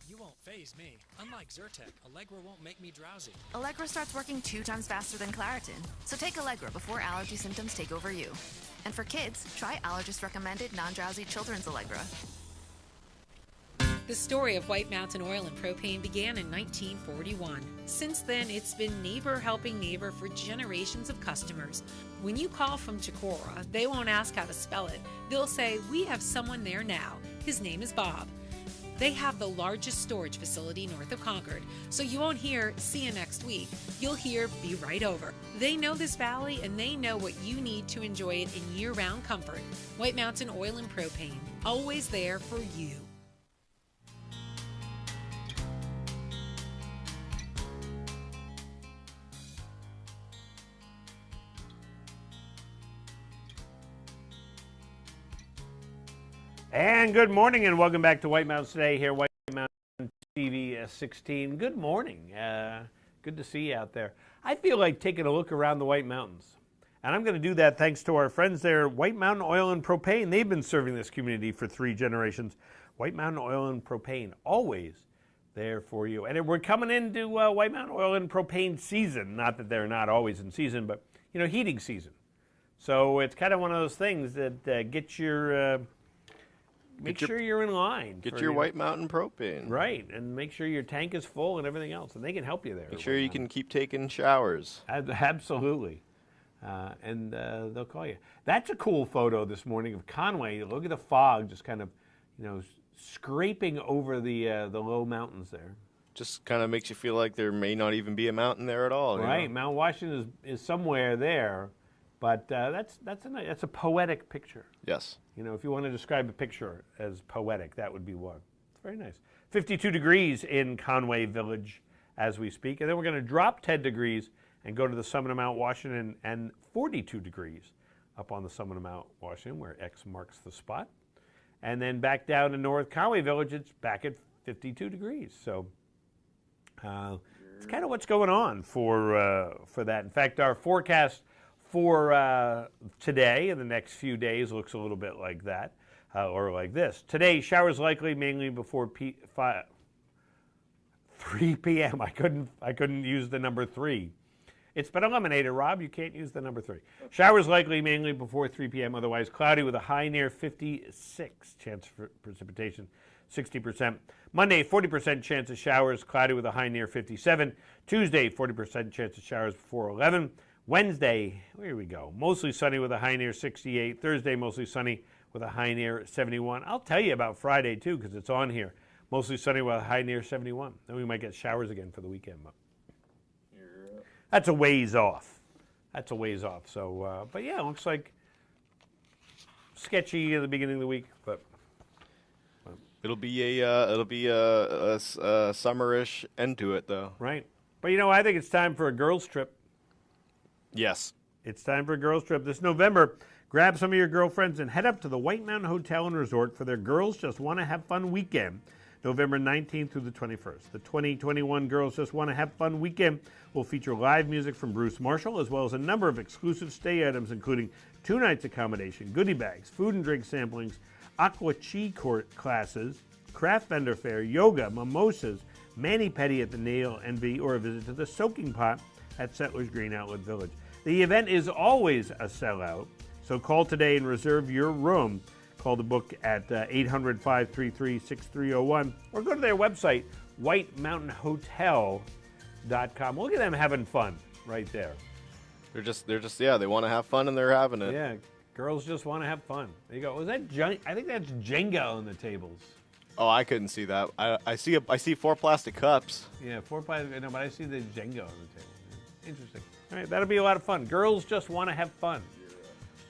You won't faze me. Unlike Zyrtec, Allegra won't make me drowsy. Allegra starts working 2 times faster than Claritin. So take Allegra before allergy symptoms take over you. And for kids, try allergist-recommended non-drowsy children's Allegra. The story of White Mountain Oil and Propane began in 1941. Since then, it's been neighbor helping neighbor for generations of customers. When you call from Takora, they won't ask how to spell it. They'll say, "We have someone there now. His name is Bob." They have the largest storage facility north of Concord, so you won't hear, "See you next week." You'll hear, "Be right over." They know this valley and they know what you need to enjoy it in year-round comfort. White Mountain Oil and Propane, always there for you. And good morning and welcome back to White Mountains Today here, White Mountain TV 16. Good morning. Good to see you out there. I feel like taking a look around the White Mountains. And I'm going to do that thanks to our friends there, White Mountain Oil and Propane. They've been serving this community for 3 generations. White Mountain Oil and Propane, always there for you. And we're coming into White Mountain Oil and Propane season. Not that they're not always in season, but, you know, heating season. So it's kind of one of those things that gets your... Make sure you're in line. Get your White Mountain Propane. Right, and make sure your tank is full and everything else, and they can help you there. Make sure you can keep taking showers. Absolutely. And they'll call you. That's a cool photo this morning of Conway. Look at the fog just kind of, you know, scraping over the low mountains there. Just kind of makes you feel like there may not even be a mountain there at all. Right, you know? Mount Washington is somewhere there, but that's a poetic picture. Yes. You know, if you want to describe a picture as poetic, that would be one. It's very nice. 52 degrees in Conway Village as we speak. And then we're going to drop 10 degrees and go to the summit of Mount Washington, and 42 degrees up on the summit of Mount Washington where X marks the spot. And then back down to North Conway Village, it's back at 52 degrees. So it's kind of what's going on for that. In fact, our forecast for today and the next few days looks a little bit like that, or like this. Today, showers likely mainly before 3 p.m. I couldn't use the number 3. It's been eliminated, Rob. You can't use the number 3. Showers likely mainly before 3 p.m. Otherwise cloudy with a high near 56. Chance for precipitation 60%. Monday, 40% chance of showers, cloudy with a high near 57. Tuesday, 40% chance of showers before 11. Wednesday, here we go, mostly sunny with a high near 68. Thursday, mostly sunny with a high near 71. I'll tell you about Friday, too, because it's on here. Mostly sunny with a high near 71. Then we might get showers again for the weekend. But that's a ways off. That's a ways off. So, but yeah, it looks like sketchy at the beginning of the week, but it'll be a summerish end to it, though. Right. But you know, I think it's time for a girls' trip. Yes. It's time for a girls' trip this November. Grab some of your girlfriends and head up to the White Mountain Hotel and Resort for their Girls Just Want to Have Fun weekend, November 19th through the 21st. The 2021 Girls Just Want to Have Fun weekend will feature live music from Bruce Marshall, as well as a number of exclusive stay items, including 2 nights accommodation, goodie bags, food and drink samplings, aqua chi court classes, craft vendor fair, yoga, mimosas, mani-pedi at the Nail Envy, or a visit to the Soaking Pot at Settlers Green Outlet Village. The event is always a sellout, so call today and reserve your room. Call the book at 800-533-6301 or go to their website, whitemountainhotel.com. Look at them having fun right there. They're just they want to have fun and they're having it. Yeah, girls just want to have fun. There you go. Was that I think that's Jenga on the tables. Oh, I couldn't see that. I see 4 plastic cups. Yeah, 4 plastic. No, but I see the Jenga on the table. Yeah. Interesting. All right, that'll be a lot of fun. Girls just want to have fun.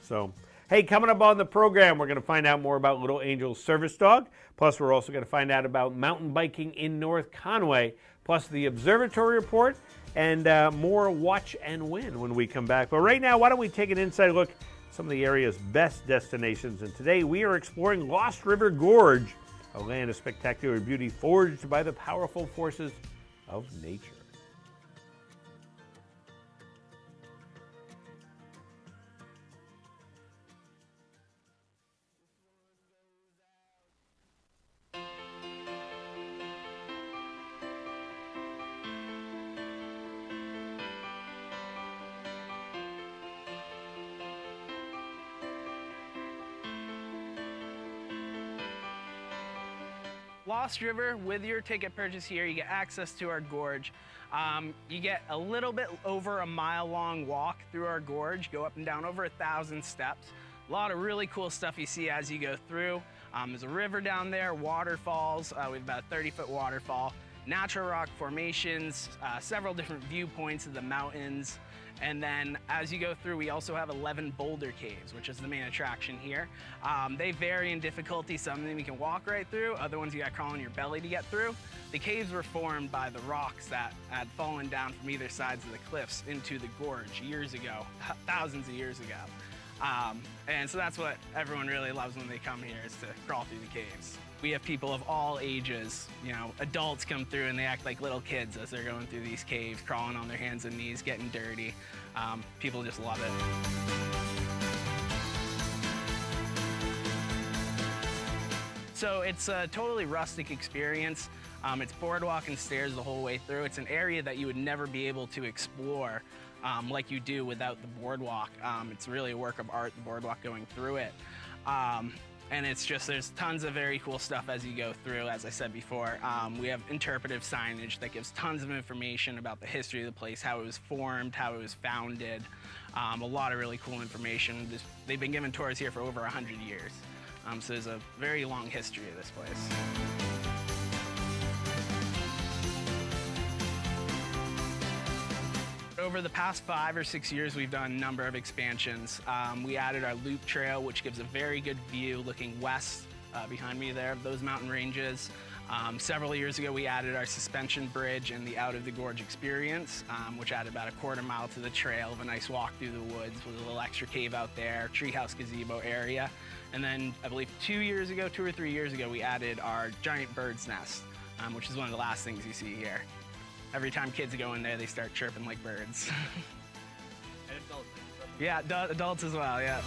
So, hey, coming up on the program, we're going to find out more about Little Angel's service dog. Plus, we're also going to find out about mountain biking in North Conway. Plus, the observatory report and more watch and win when we come back. But right now, why don't we take an inside look at some of the area's best destinations. And today, we are exploring Lost River Gorge, a land of spectacular beauty forged by the powerful forces of nature. Lost River, with your ticket purchase here, you get access to our gorge. You get a little bit over a mile-long walk through our gorge, go up and down over 1,000 steps. A lot of really cool stuff you see as you go through. There's a river down there, waterfalls. We have about a 30-foot waterfall, natural rock formations, several different viewpoints of the mountains. And then as you go through, we also have 11 boulder caves, which is the main attraction here. They vary in difficulty. Some of them you can walk right through, other ones you got to crawl on your belly to get through. The caves were formed by the rocks that had fallen down from either sides of the cliffs into the gorge years ago, thousands of years ago. And so that's what everyone really loves when they come here, is to crawl through the caves. We have people of all ages, you know, adults come through and they act like little kids as they're going through these caves, crawling on their hands and knees, getting dirty. People just love it. So it's a totally rustic experience. It's boardwalk and stairs the whole way through. It's an area that you would never be able to explore like you do without the boardwalk. It's really a work of art, the boardwalk going through it. And it's just, there's tons of very cool stuff as you go through, as I said before. We have interpretive signage that gives tons of information about the history of the place, how it was formed, how it was founded. A lot of really cool information. They've been giving tours here for over 100 years. So there's a very long history of this place. Over the past 5 or 6 years, we've done a number of expansions. We added our loop trail, which gives a very good view looking west behind me there of those mountain ranges. Several years ago, we added our suspension bridge and the Out of the Gorge experience, which added about a quarter mile to the trail of a nice walk through the woods with a little extra cave out there, treehouse gazebo area. And then I believe 2 or 3 years ago, we added our giant bird's nest, which is one of the last things you see here. Every time kids go in there, they start chirping like birds. And adults. Yeah, adults as well, yeah.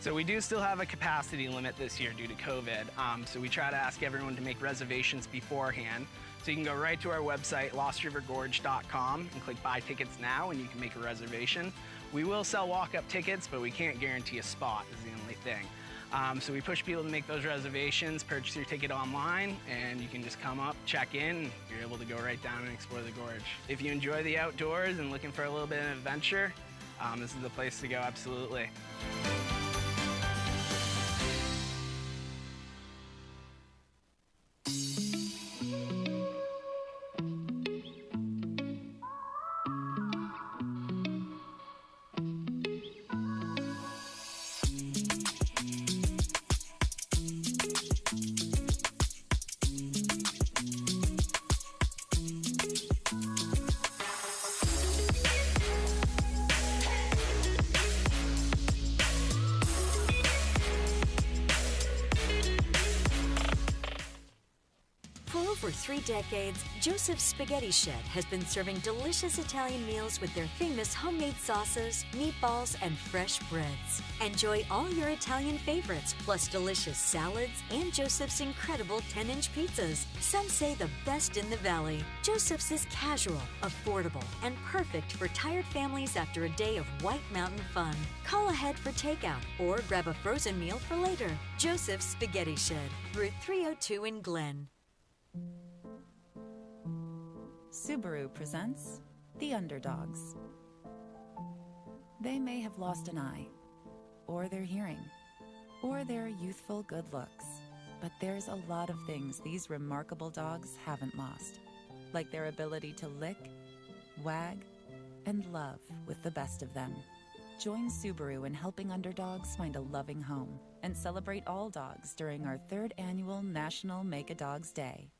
So we do still have a capacity limit this year due to COVID. So we try to ask everyone to make reservations beforehand. So you can go right to our website, lostrivergorge.com, and click Buy Tickets Now, and you can make a reservation. We will sell walk-up tickets, but we can't guarantee a spot, is the only thing. So we push people to make those reservations, purchase your ticket online, and you can just come up, check in, you're able to go right down and explore the gorge. If you enjoy the outdoors and looking for a little bit of adventure, this is the place to go, absolutely. For 3 decades, Joseph's Spaghetti Shed has been serving delicious Italian meals with their famous homemade sauces, meatballs, and fresh breads. Enjoy all your Italian favorites, plus delicious salads and Joseph's incredible 10-inch pizzas. Some say the best in the valley. Joseph's is casual, affordable, and perfect for tired families after a day of White Mountain fun. Call ahead for takeout or grab a frozen meal for later. Joseph's Spaghetti Shed, Route 302 in Glen. Subaru presents The Underdogs. They may have lost an eye, or their hearing, or their youthful good looks, but there's a lot of things these remarkable dogs haven't lost, like their ability to lick, wag, and love with the best of them. Join Subaru in helping underdogs find a loving home and celebrate all dogs during our 3rd annual National Make a Dogs Day.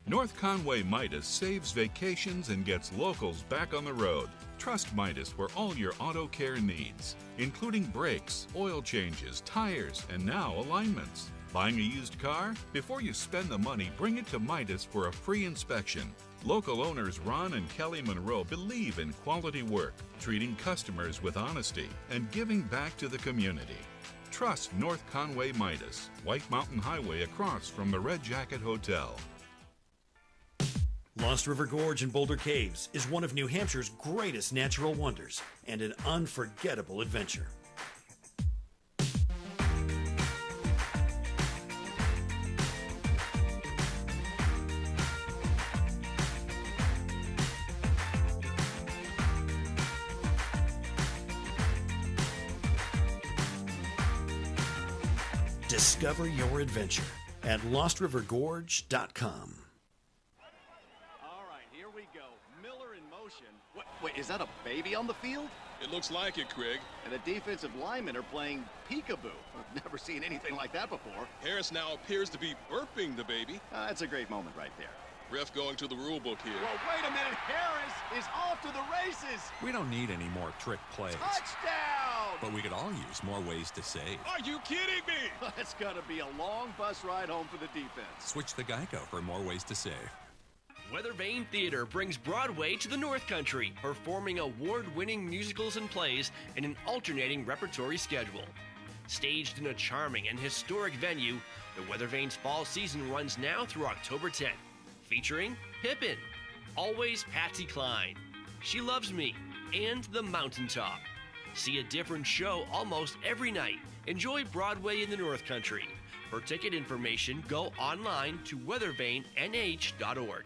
North Conway Midas saves vacations and gets locals back on the road. Trust Midas for all your auto care needs, including brakes, oil changes, tires, and now alignments. Buying a used car? Before you spend the money, bring it to Midas for a free inspection. Local owners Ron and Kelly Monroe believe in quality work, treating customers with honesty, and giving back to the community. Trust North Conway Midas, White Mountain Highway across from the Red Jacket Hotel. Lost River Gorge in Boulder Caves is one of New Hampshire's greatest natural wonders and an unforgettable adventure. Discover your adventure at LostRiverGorge.com. Wait, is that a baby on the field? It looks like it, Craig. And the defensive linemen are playing peekaboo. I've never seen anything like that before. Harris now appears to be burping the baby. That's a great moment right there. Ref going to the rule book here. Well, wait a minute. Harris is off to the races. We don't need any more trick plays. Touchdown! But we could all use more ways to save. Are you kidding me? That's got to be a long bus ride home for the defense. Switch to Geico for more ways to save. Weathervane Theater brings Broadway to the North Country, performing award-winning musicals and plays in an alternating repertory schedule. Staged in a charming and historic venue, the Weathervane's fall season runs now through October 10th, featuring Pippin, Always Patsy Cline, She Loves Me, and The Mountaintop. See a different show almost every night. Enjoy Broadway in the North Country. For ticket information, go online to weathervanenh.org.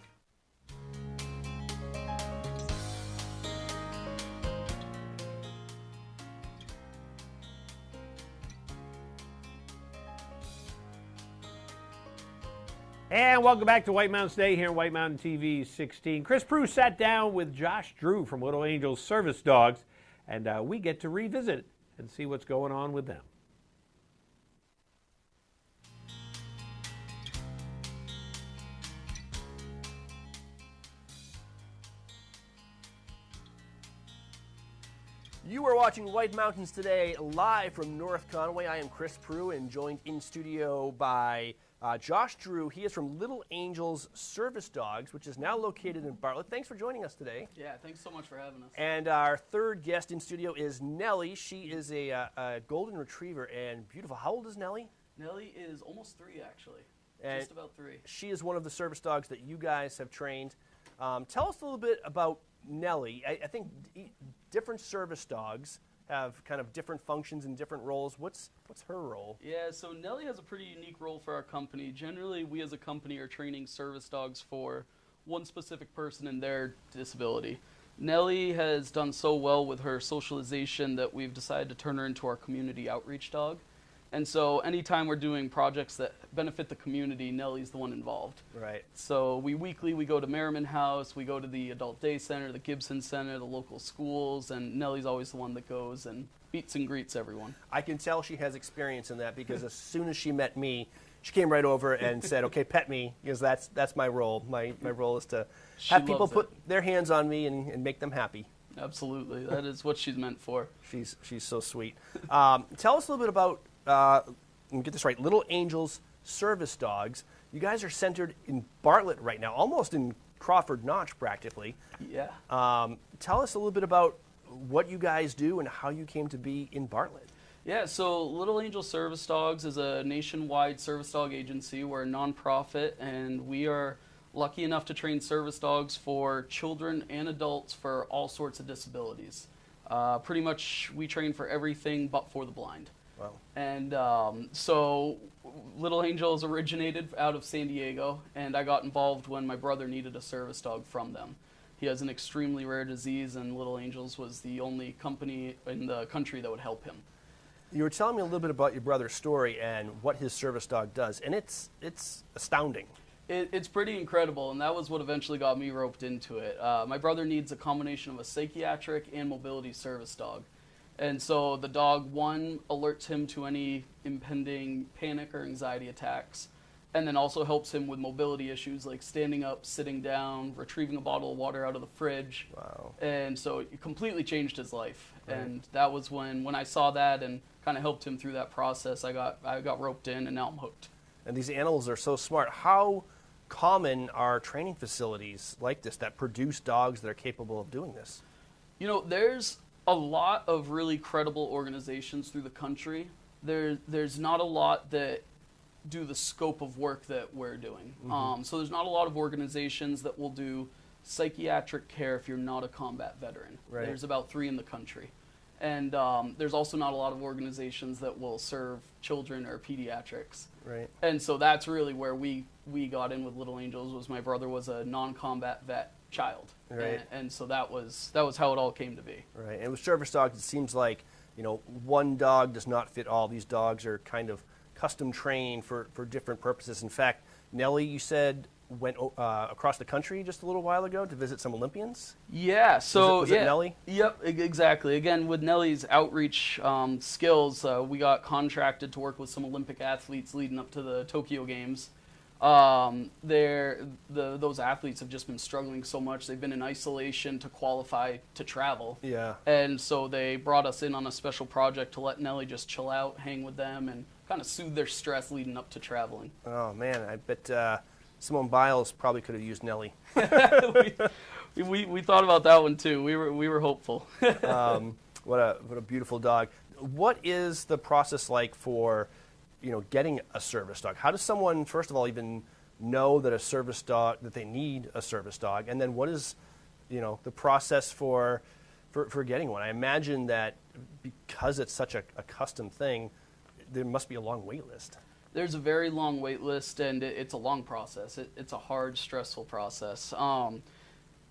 And welcome back to White Mountain Today here on White Mountain TV 16. Chris Prue sat down with Josh Drew from Little Angels Service Dogs, and we get to revisit and see what's going on with them. You are watching White Mountains Today, live from North Conway. I am Chris Prue, and joined in studio by Josh Drew. He is from Little Angels Service Dogs, which is now located in Bartlett. Thanks for joining us today. Yeah, thanks so much for having us. And our third guest in studio is Nellie. She is a golden retriever and beautiful. How old is Nellie? Nellie is almost 3, actually. And just about 3. She is one of the service dogs that you guys have trained. Tell us a little bit about Nellie. I think different service dogs have kind of different functions and different roles. What's her role? Yeah, so Nellie has a pretty unique role for our company. Generally, we as a company are training service dogs for one specific person and their disability. Nellie has done so well with her socialization that we've decided to turn her into our community outreach dog. And so anytime we're doing projects that benefit the community, Nellie's the one involved. Right. So we go to Merriman House, we go to the Adult Day Center, the Gibson Center, the local schools, and Nellie's always the one that goes and meets and greets everyone. I can tell she has experience in that because as soon as she met me, she came right over and said, okay, pet me, because that's my role. My role is to have people put their hands on me and make them happy. Absolutely. That is what she's meant for. She's so sweet. Tell us a little bit about, let me get this right, Little Angels Service Dogs. You guys are centered in Bartlett right now, almost in Crawford Notch practically. Yeah. Tell us a little bit about what you guys do and how you came to be in Bartlett. Yeah, so Little Angel Service Dogs is a nationwide service dog agency. We're a nonprofit, and we are lucky enough to train service dogs for children and adults for all sorts of disabilities. Pretty much we train for everything but for the blind. Wow. And so Little Angels originated out of San Diego, and I got involved when my brother needed a service dog from them. He has an extremely rare disease, and Little Angels was the only company in the country that would help him. You were telling me a little bit about your brother's story and what his service dog does, and it's astounding. It's pretty incredible, and that was what eventually got me roped into it. My brother needs a combination of a psychiatric and mobility service dog. And so the dog, one, alerts him to any impending panic or anxiety attacks, and then also helps him with mobility issues like standing up, sitting down, retrieving a bottle of water out of the fridge. Wow. And so it completely changed his life. Right. And that was when I saw that and kind of helped him through that process, I got roped in, and now I'm hooked. And these animals are so smart. How common are training facilities like this that produce dogs that are capable of doing this? You know, there's a lot of really credible organizations through the country. There's not a lot that do the scope of work that we're doing. Mm-hmm. So there's not a lot of organizations that will do psychiatric care if you're not a combat veteran. Right. There's about 3 in the country. And there's also not a lot of organizations that will serve children or pediatrics. Right. And so that's really where we got in with Little Angels. Was my brother was a non-combat vet child. Right. And so that was how it all came to be. Right. And with service dogs, it seems like, one dog does not fit all. These dogs are kind of custom trained for different purposes. In fact, Nellie, you said, went across the country just a little while ago to visit some Olympians? Yeah, so was it Nellie? Yep, exactly. Again, with Nellie's outreach skills, we got contracted to work with some Olympic athletes leading up to the Tokyo Games. Those athletes have just been struggling so much. They've been in isolation to qualify to travel. Yeah. And so they brought us in on a special project to let Nellie just chill out, hang with them, and kind of soothe their stress leading up to traveling. Oh, man, I bet Simone Biles probably could have used Nellie. we thought about that one too. We were hopeful. What a beautiful dog. What is the process like for getting a service dog? How does someone, first of all, even know that that they need a service dog? And then what is the process for getting one? I imagine that because it's such a custom thing, there must be a long wait list. There's a very long wait list, and it's a long process. It's a hard, stressful process.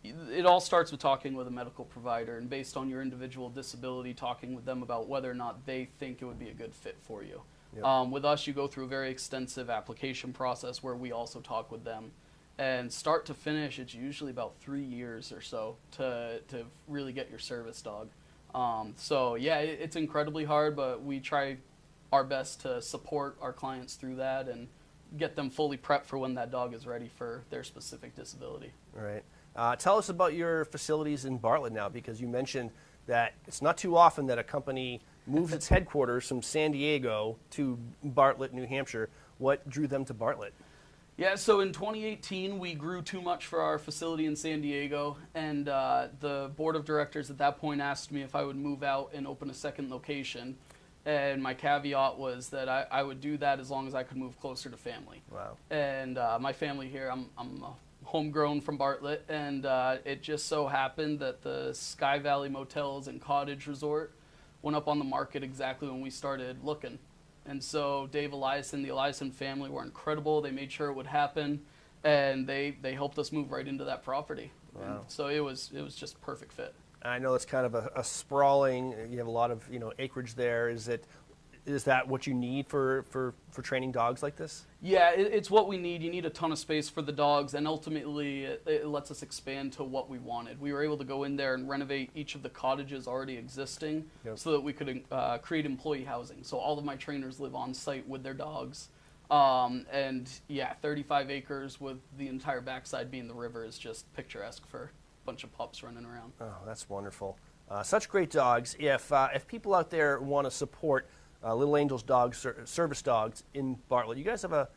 It all starts with talking with a medical provider, and based on your individual disability, talking with them about whether or not they think it would be a good fit for you. Yep. With us, you go through a very extensive application process where we also talk with them. And start to finish, it's usually about 3 years or so to really get your service dog. So yeah, it's incredibly hard, but we try our best to support our clients through that and get them fully prepped for when that dog is ready for their specific disability. All right. Tell us about your facilities in Bartlett now, because you mentioned that it's not too often that a company moves its headquarters from San Diego to Bartlett, New Hampshire. What drew them to Bartlett? Yeah, so in 2018, we grew too much for our facility in San Diego, and the board of directors at that point asked me if I would move out and open a second location. And my caveat was that I would do that as long as I could move closer to family. Wow. And my family here, I'm homegrown from Bartlett, and it just so happened that the Sky Valley Motels and Cottage Resort went up on the market exactly when we started looking. And so Dave Eliason, the Eliason family were incredible. They made sure it would happen, and they helped us move right into that property. Wow. And so it was just a perfect fit. I know it's kind of a sprawling. You have a lot of acreage there. Is that what you need for training dogs like this? Yeah, it's what we need. You need a ton of space for the dogs, and ultimately it lets us expand to what we wanted. We were able to go in there and renovate each of the cottages already existing so that we could create employee housing. So all of my trainers live on site with their dogs. And yeah, 35 acres with the entire backside being the river is just picturesque for a bunch of pups running around. Oh, that's wonderful. Such great dogs. If people out there want to support Little Angels dogs, service dogs in Bartlett, you guys have a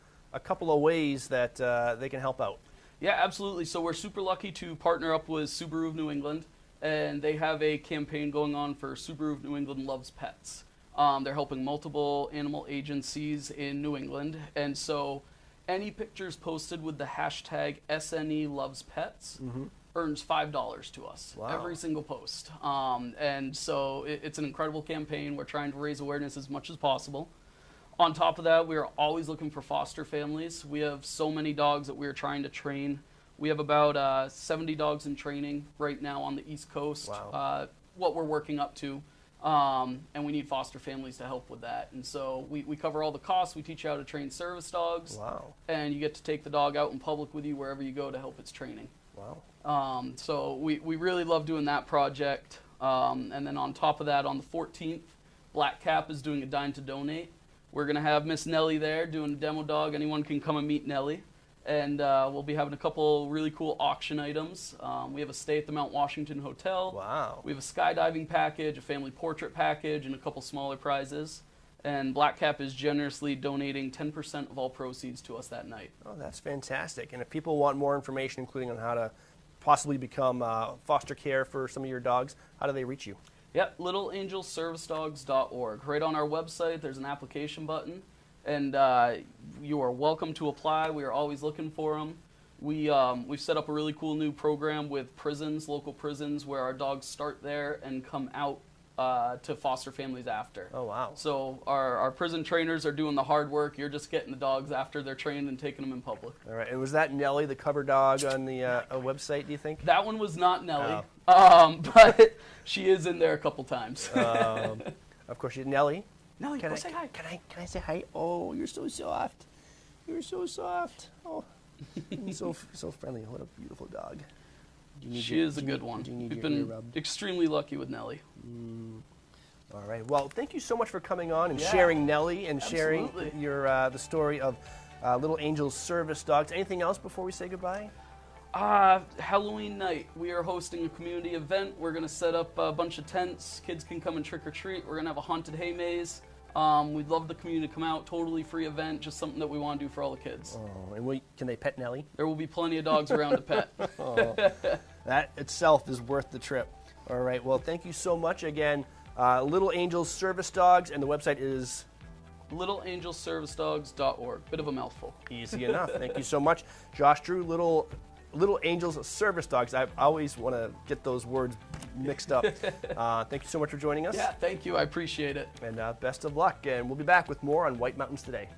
couple of ways that they can help out. Yeah, absolutely. So we're super lucky to partner up with Subaru of New England, and they have a campaign going on for Subaru of New England Loves Pets. They're helping multiple animal agencies in New England, and so any pictures posted with the hashtag SNE Loves Pets earns $5 to us. Wow. Every single post. And so it's an incredible campaign. We're trying to raise awareness as much as possible. On top of that, we are always looking for foster families. We have so many dogs that we are trying to train. We have about 70 dogs in training right now on the East Coast. Wow. What we're working up to. And we need foster families to help with that. And so we cover all the costs. We teach you how to train service dogs. Wow. And you get to take the dog out in public with you wherever you go to help its training. Wow. So we really love doing that project. And then on top of that, on the 14th, Black Cap is doing a Dine to Donate. We're going to have Miss Nellie there doing a demo dog. Anyone can come and meet Nellie. And we'll be having a couple really cool auction items. We have a stay at the Mount Washington Hotel. Wow. We have a skydiving package, a family portrait package, and a couple smaller prizes. And Black Cap is generously donating 10% of all proceeds to us that night. Oh, that's fantastic. And if people want more information, including on how to possibly become foster care for some of your dogs, how do they reach you? Yep, littleangelservicedogs.org. Right on our website, there's an application button. And you are welcome to apply. We are always looking for them. We've set up a really cool new program with prisons, local prisons, where our dogs start there and come out to foster families after. Oh, wow. So our prison trainers are doing the hard work. You're just getting the dogs after they're trained and taking them in public. All right. And was that Nellie, the cover dog, on the website, do you think? That one was not Nellie, Oh. but she is in there a couple times. Of course, Nellie. Nellie, go say hi. Can I say hi? Oh, you're so soft. You're so soft. Oh, so friendly. What a beautiful dog. She is a good one. We've been extremely lucky with Nellie. All right. Well, thank you so much for coming on and sharing Nellie and sharing your the story of Little Angels service dogs. Anything else before we say goodbye? Halloween night, we are hosting a community event. We're going to set up a bunch of tents. Kids can come and trick or treat. We're going to have a haunted hay maze. We'd love the community to come out. Totally free event, just something that we want to do for all the kids. Oh, and can they pet Nellie? There will be plenty of dogs around to pet. Oh, that itself is worth the trip. All right. Well, thank you so much again. Little Angels Service Dogs, and the website is littleangelservicedogs.org. Bit of a mouthful. Easy enough. Thank you so much. Josh Drew, Little Angels Service Dogs. I always want to get those words mixed up. Thank you so much for joining us. Yeah, thank you. I appreciate it. And best of luck. And we'll be back with more on White Mountains Today.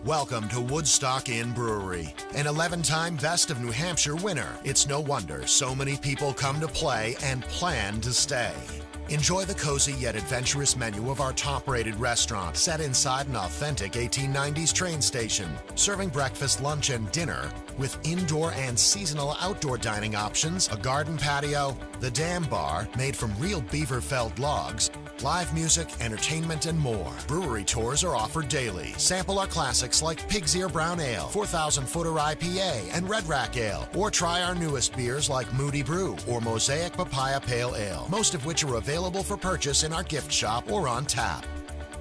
Welcome to Woodstock Inn Brewery, an 11-time Best of New Hampshire winner. It's no wonder so many people come to play and plan to stay. Enjoy the cozy yet adventurous menu of our top-rated restaurant set inside an authentic 1890s train station, serving breakfast, lunch, and dinner with indoor and seasonal outdoor dining options, a garden patio, The Dam Bar, made from real beaver-felled logs, live music, entertainment, and more. Brewery tours are offered daily. Sample our classics like Pig's Ear Brown Ale, 4,000-footer IPA, and Red Rack Ale. Or try our newest beers like Moody Brew or Mosaic Papaya Pale Ale, most of which are available for purchase in our gift shop or on tap.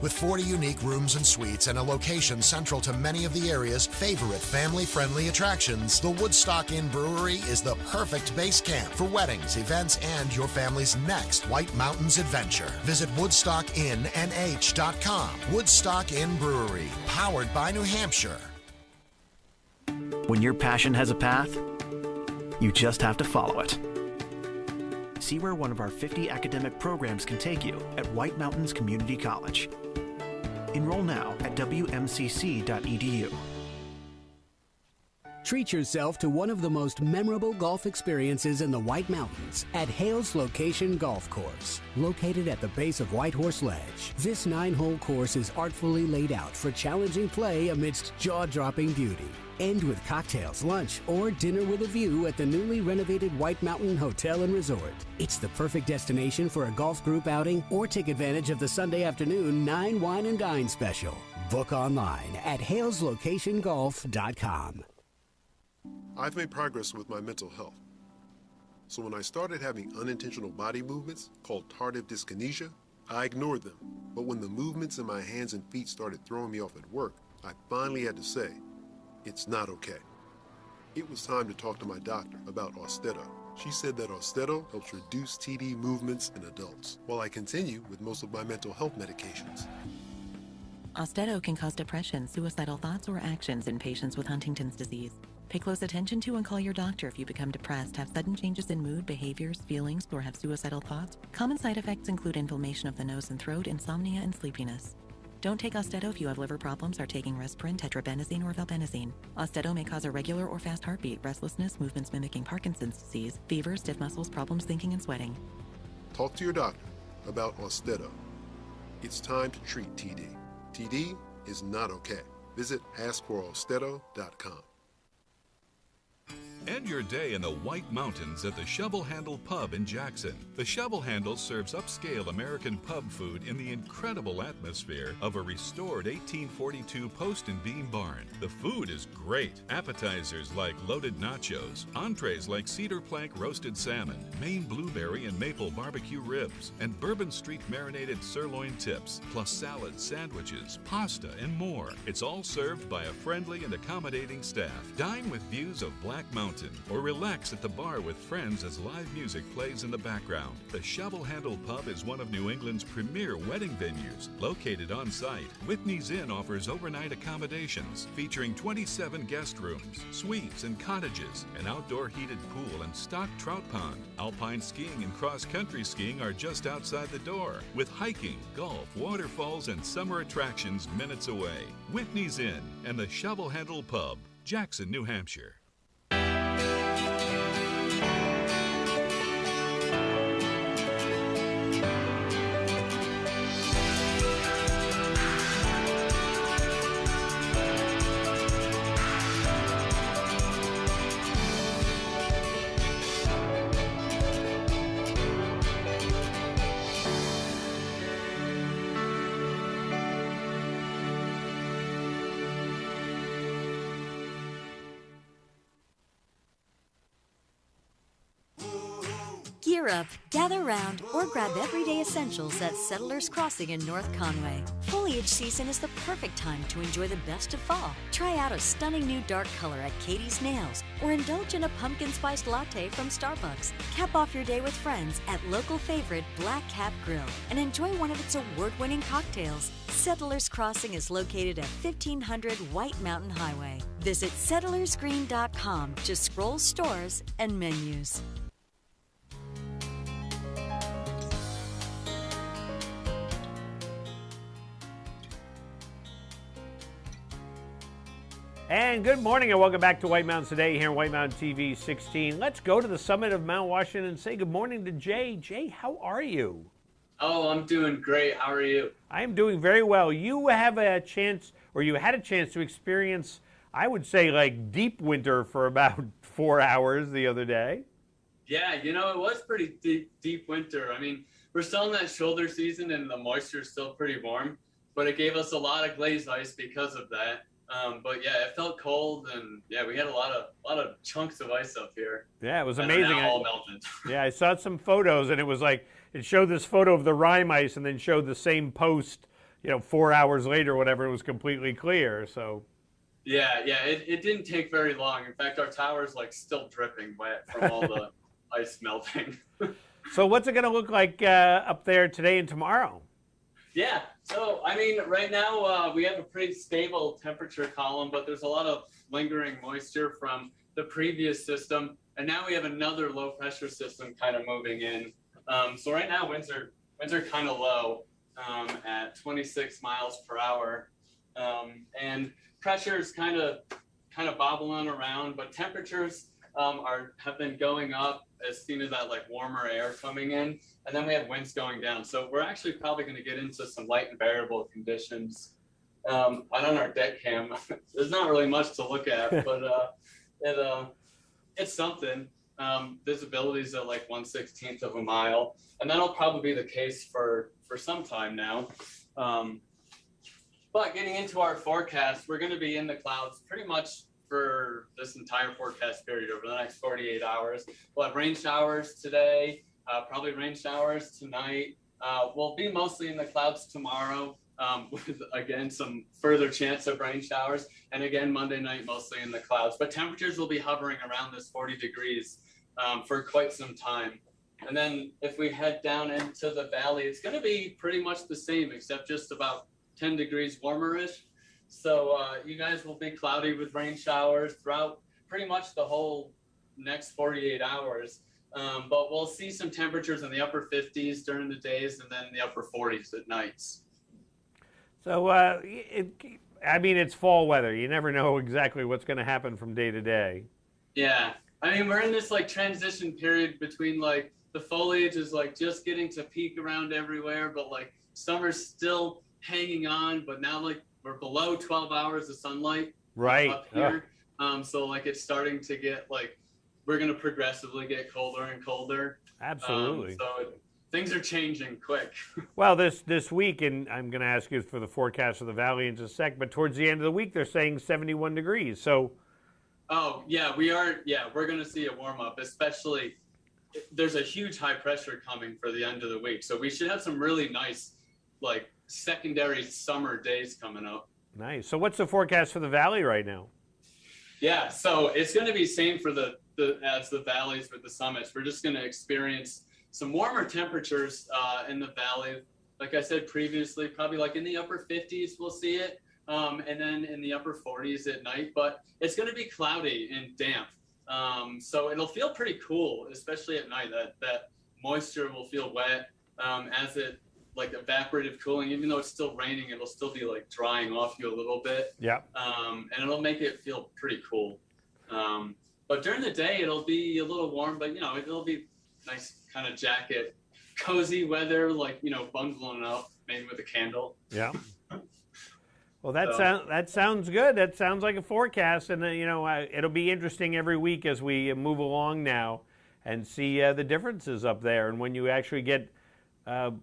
With 40 unique rooms and suites and a location central to many of the area's favorite family-friendly attractions, the Woodstock Inn Brewery is the perfect base camp for weddings, events, and your family's next White Mountains adventure. Visit WoodstockinNH.com. Woodstock Inn Brewery, powered by New Hampshire. When your passion has a path, you just have to follow it. See where one of our 50 academic programs can take you at White Mountains Community College. Enroll now at wmcc.edu. Treat yourself to one of the most memorable golf experiences in the White Mountains at Hales Location Golf Course. Located at the base of Whitehorse Ledge, this 9-hole course is artfully laid out for challenging play amidst jaw-dropping beauty. End with cocktails, lunch, or dinner with a view at the newly renovated White Mountain Hotel and Resort. It's the perfect destination for a golf group outing, or take advantage of the Sunday afternoon 9 Wine and Dine special. Book online at halesLocationGolf.com. I've made progress with my mental health. So when I started having unintentional body movements called tardive dyskinesia, I ignored them. But when the movements in my hands and feet started throwing me off at work, I finally had to say, it's not okay. It was time to talk to my doctor about Austedo. She said that Austedo helps reduce TD movements in adults, while I continue with most of my mental health medications. Austedo can cause depression, suicidal thoughts, or actions in patients with Huntington's disease. Pay close attention to and call your doctor if you become depressed, have sudden changes in mood, behaviors, feelings, or have suicidal thoughts. Common side effects include inflammation of the nose and throat, insomnia, and sleepiness. Don't take Austedo if you have liver problems, are taking Resprin, tetrabenazine, or valbenazine. Austedo may cause irregular or fast heartbeat, restlessness, movements mimicking Parkinson's disease, fever, stiff muscles, problems thinking, and sweating. Talk to your doctor about Austedo. It's time to treat TD. TD is not okay. Visit askforaustedo.com. End your day in the White Mountains at the Shovel Handle Pub in Jackson. The Shovel Handle serves upscale American pub food in the incredible atmosphere of a restored 1842 post and beam barn. The food is great. Appetizers like loaded nachos, entrees like cedar plank roasted salmon, Maine blueberry and maple barbecue ribs, and Bourbon Street marinated sirloin tips, plus salads, sandwiches, pasta, and more. It's all served by a friendly and accommodating staff. Dine with views of Black Mountain, or relax at the bar with friends as live music plays in the background. The Shovel Handle Pub is one of New England's premier wedding venues. Located on site, Whitney's Inn offers overnight accommodations featuring 27 guest rooms, suites, and cottages, an outdoor heated pool, and stocked trout pond. Alpine skiing and cross-country skiing are just outside the door, with hiking, golf, waterfalls, and summer attractions minutes away. Whitney's Inn and the Shovel Handle Pub, Jackson, New Hampshire. Gear up, gather round, or grab everyday essentials at Settlers Crossing in North Conway. Foliage season is the perfect time to enjoy the best of fall. Try out a stunning new dark color at Katie's Nails, or indulge in a pumpkin spiced latte from Starbucks. Cap off your day with friends at local favorite Black Cap Grill and enjoy one of its award-winning cocktails. Settlers Crossing is located at 1500 White Mountain Highway. Visit settlersgreen.com to scroll stores and menus. And good morning and welcome back to White Mountains Today here on White Mountain TV 16. Let's go to the summit of Mount Washington and say good morning to Jay. Jay, how are you? Oh, I'm doing great. How are you? I'm doing very well. You have a chance, or you had a chance to experience, I would say, like deep winter for about 4 hours the other day. Yeah, it was pretty deep winter. I mean, we're still in that shoulder season and the moisture is still pretty warm, but it gave us a lot of glazed ice because of that. But yeah, it felt cold, and yeah, we had a lot of chunks of ice up here. Yeah, it was and amazing. Now all melted. Yeah, I saw some photos, and it was like it showed this photo of the rime ice, and then showed the same post, 4 hours later, whatever. It was completely clear. So. Yeah, it didn't take very long. In fact, our tower's like still dripping wet from all the ice melting. So what's it going to look like up there today and tomorrow? Yeah, so I mean, right now we have a pretty stable temperature column, but there's a lot of lingering moisture from the previous system, and now we have another low pressure system kind of moving in. So right now winds are kind of low at 26 miles per hour, and pressure is kind of bobbling around, but temperatures have been going up as soon as that like warmer air coming in, and then we have winds going down. So we're actually probably going to get into some light and variable conditions. On our deck cam, there's not really much to look at, but it's something. Visibility is at like 1/16 of a mile, and that'll probably be the case for some time now. But getting into our forecast, we're going to be in the clouds pretty much for this entire forecast period over the next 48 hours. We'll have rain showers today, probably rain showers tonight. We'll be mostly in the clouds tomorrow with, again, some further chance of rain showers. And again, Monday night, mostly in the clouds. But temperatures will be hovering around this 40 degrees for quite some time. And then if we head down into the valley, it's going to be pretty much the same, except just about 10 degrees warmer-ish. So you guys will be cloudy with rain showers throughout pretty much the whole next 48 hours. But we'll see some temperatures in the upper 50s during the days and then the upper 40s at nights. So, it's fall weather. You never know exactly what's going to happen from day to day. Yeah. I mean, we're in this like transition period between like the foliage is like just getting to peak around everywhere, but like summer's still hanging on, but now like we're below 12 hours of sunlight right up here. So like it's starting to get like, we're going to progressively get colder and colder. Absolutely. Things are changing quick. Well, this week, and I'm going to ask you for the forecast of the valley in just a sec, but towards the end of the week, they're saying 71 degrees. So. Oh, yeah, we are. Yeah, we're going to see a warm up, especially there's a huge high pressure coming for the end of the week. So we should have some really nice, like, secondary summer days coming up. Nice. So what's the forecast for the valley right now? Yeah, so it's going to be same for as the valleys with the summits. We're just going to experience some warmer temperatures in the valley. Like I said previously, probably like in the upper 50s, we'll see it. And then in the upper 40s at night, but it's going to be cloudy and damp. So it'll feel pretty cool, especially at night. That moisture will feel wet as it like evaporative cooling. Even though it's still raining, it'll still be like drying off you a little bit. Yeah. And it'll make it feel pretty cool. But during the day, it'll be a little warm, but it'll be nice kind of jacket, cozy weather, like bundling up, maybe with a candle. Yeah. Well, that sounds good. That sounds like a forecast, and it'll be interesting every week as we move along now, and see the differences up there. And when you actually get not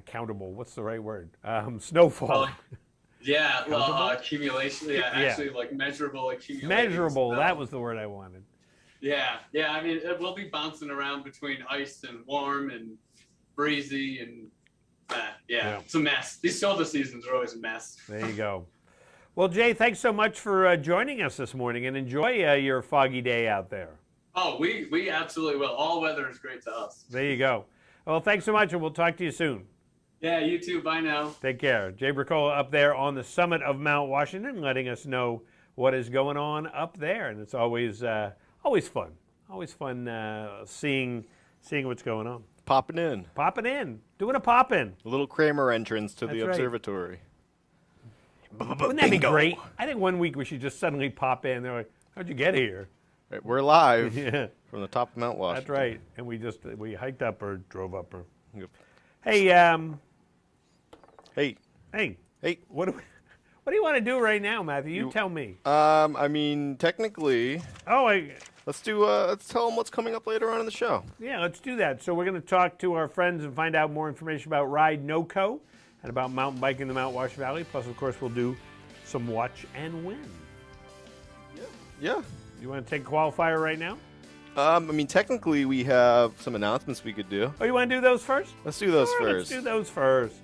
countable. What's the right word? Snowfall. Accumulation. Yeah, actually, like measurable accumulation. Measurable. That was the word I wanted. Yeah. I mean, it will be bouncing around between ice and warm and breezy and. It's a mess. These shoulder seasons are always a mess. There you go. Well, Jay, thanks so much for joining us this morning, and enjoy your foggy day out there. Oh, we absolutely will. All weather is great to us. There you go. Well, thanks so much, and we'll talk to you soon. Yeah, you too. Bye now. Take care. Jay Bricola up there on the summit of Mount Washington, letting us know what is going on up there, and it's always fun. Always fun seeing what's going on. Popping in. Doing a pop-in. A little Kramer entrance to That's the right. observatory. Wouldn't that be great? I think one week we should just suddenly pop in. They're like, how'd you get here? Right, we're live Yeah. from the top of Mount Washington. That's right. And we hiked up or drove up. Or Hey, Hey. what What do you want to do right now, Matthew? You tell me. I mean, technically. Let's tell them what's coming up later on in the show. Yeah, let's do that. So we're going to talk to our friends and find out more information about Ride NoCo and about mountain biking in the Mount Washington Valley. Plus, of course, we'll do some watch and win. Yeah. You want to take a qualifier right now? I mean, technically, we have some announcements we could do. Oh, you want to do those first? Let's do those first. Let's do those first.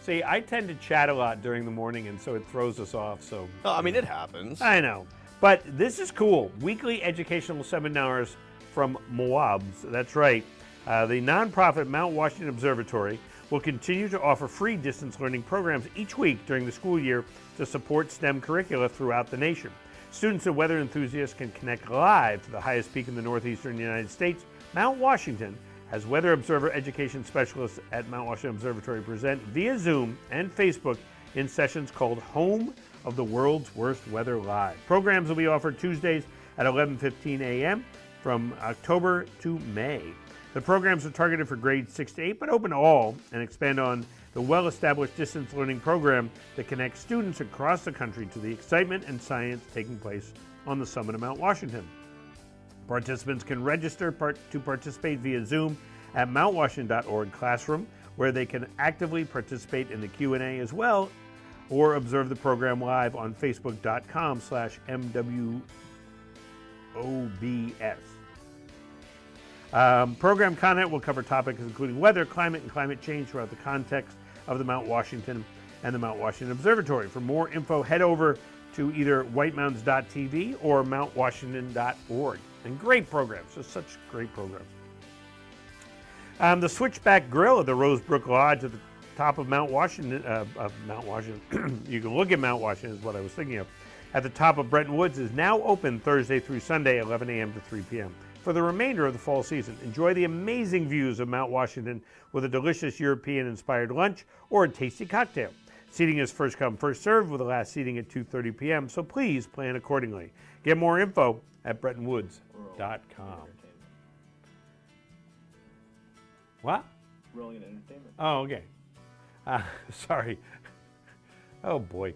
See, I tend to chat a lot during the morning, and so it throws us off. So, I mean, it happens. I know. But this is cool. Weekly educational seminars from MWOBS. That's right. The nonprofit Mount Washington Observatory will continue to offer free distance learning programs each week during the school year to support STEM curricula throughout the nation. Students and weather enthusiasts can connect live to the highest peak in the northeastern United States, Mount Washington, as Weather Observer education specialists at Mount Washington Observatory present via Zoom and Facebook in sessions called Home of the World's Worst Weather Live. Programs will be offered Tuesdays at 11:15 a.m. from October to May. The programs are targeted for grades 6 to 8, but open to all and expand on the well-established distance learning program that connects students across the country to the excitement and science taking place on the summit of Mount Washington. Participants can register to participate via Zoom at mountwashington.org Classroom, where they can actively participate in the Q&A as well, or observe the program live on facebook.com/MWOBS. Program content will cover topics including weather, climate, and climate change throughout the context of the Mount Washington and the Mount Washington Observatory. For more info, head over to either whitemountains.tv or mountwashington.org. And great programs, just such great programs. The Switchback Grill at the Rosebrook Lodge at the top of Mount Washington, you can look at Mount Washington is what I was thinking of, at the top of Bretton Woods is now open Thursday through Sunday, 11 a.m. to 3 p.m. For the remainder of the fall season, enjoy the amazing views of Mount Washington with a delicious European-inspired lunch or a tasty cocktail. Seating is first come, first served with the last seating at 2:30 p.m., so please plan accordingly. Get more info at BrettonWoods.com. What? Rolling Entertainment. Oh, okay. Sorry. Oh, boy.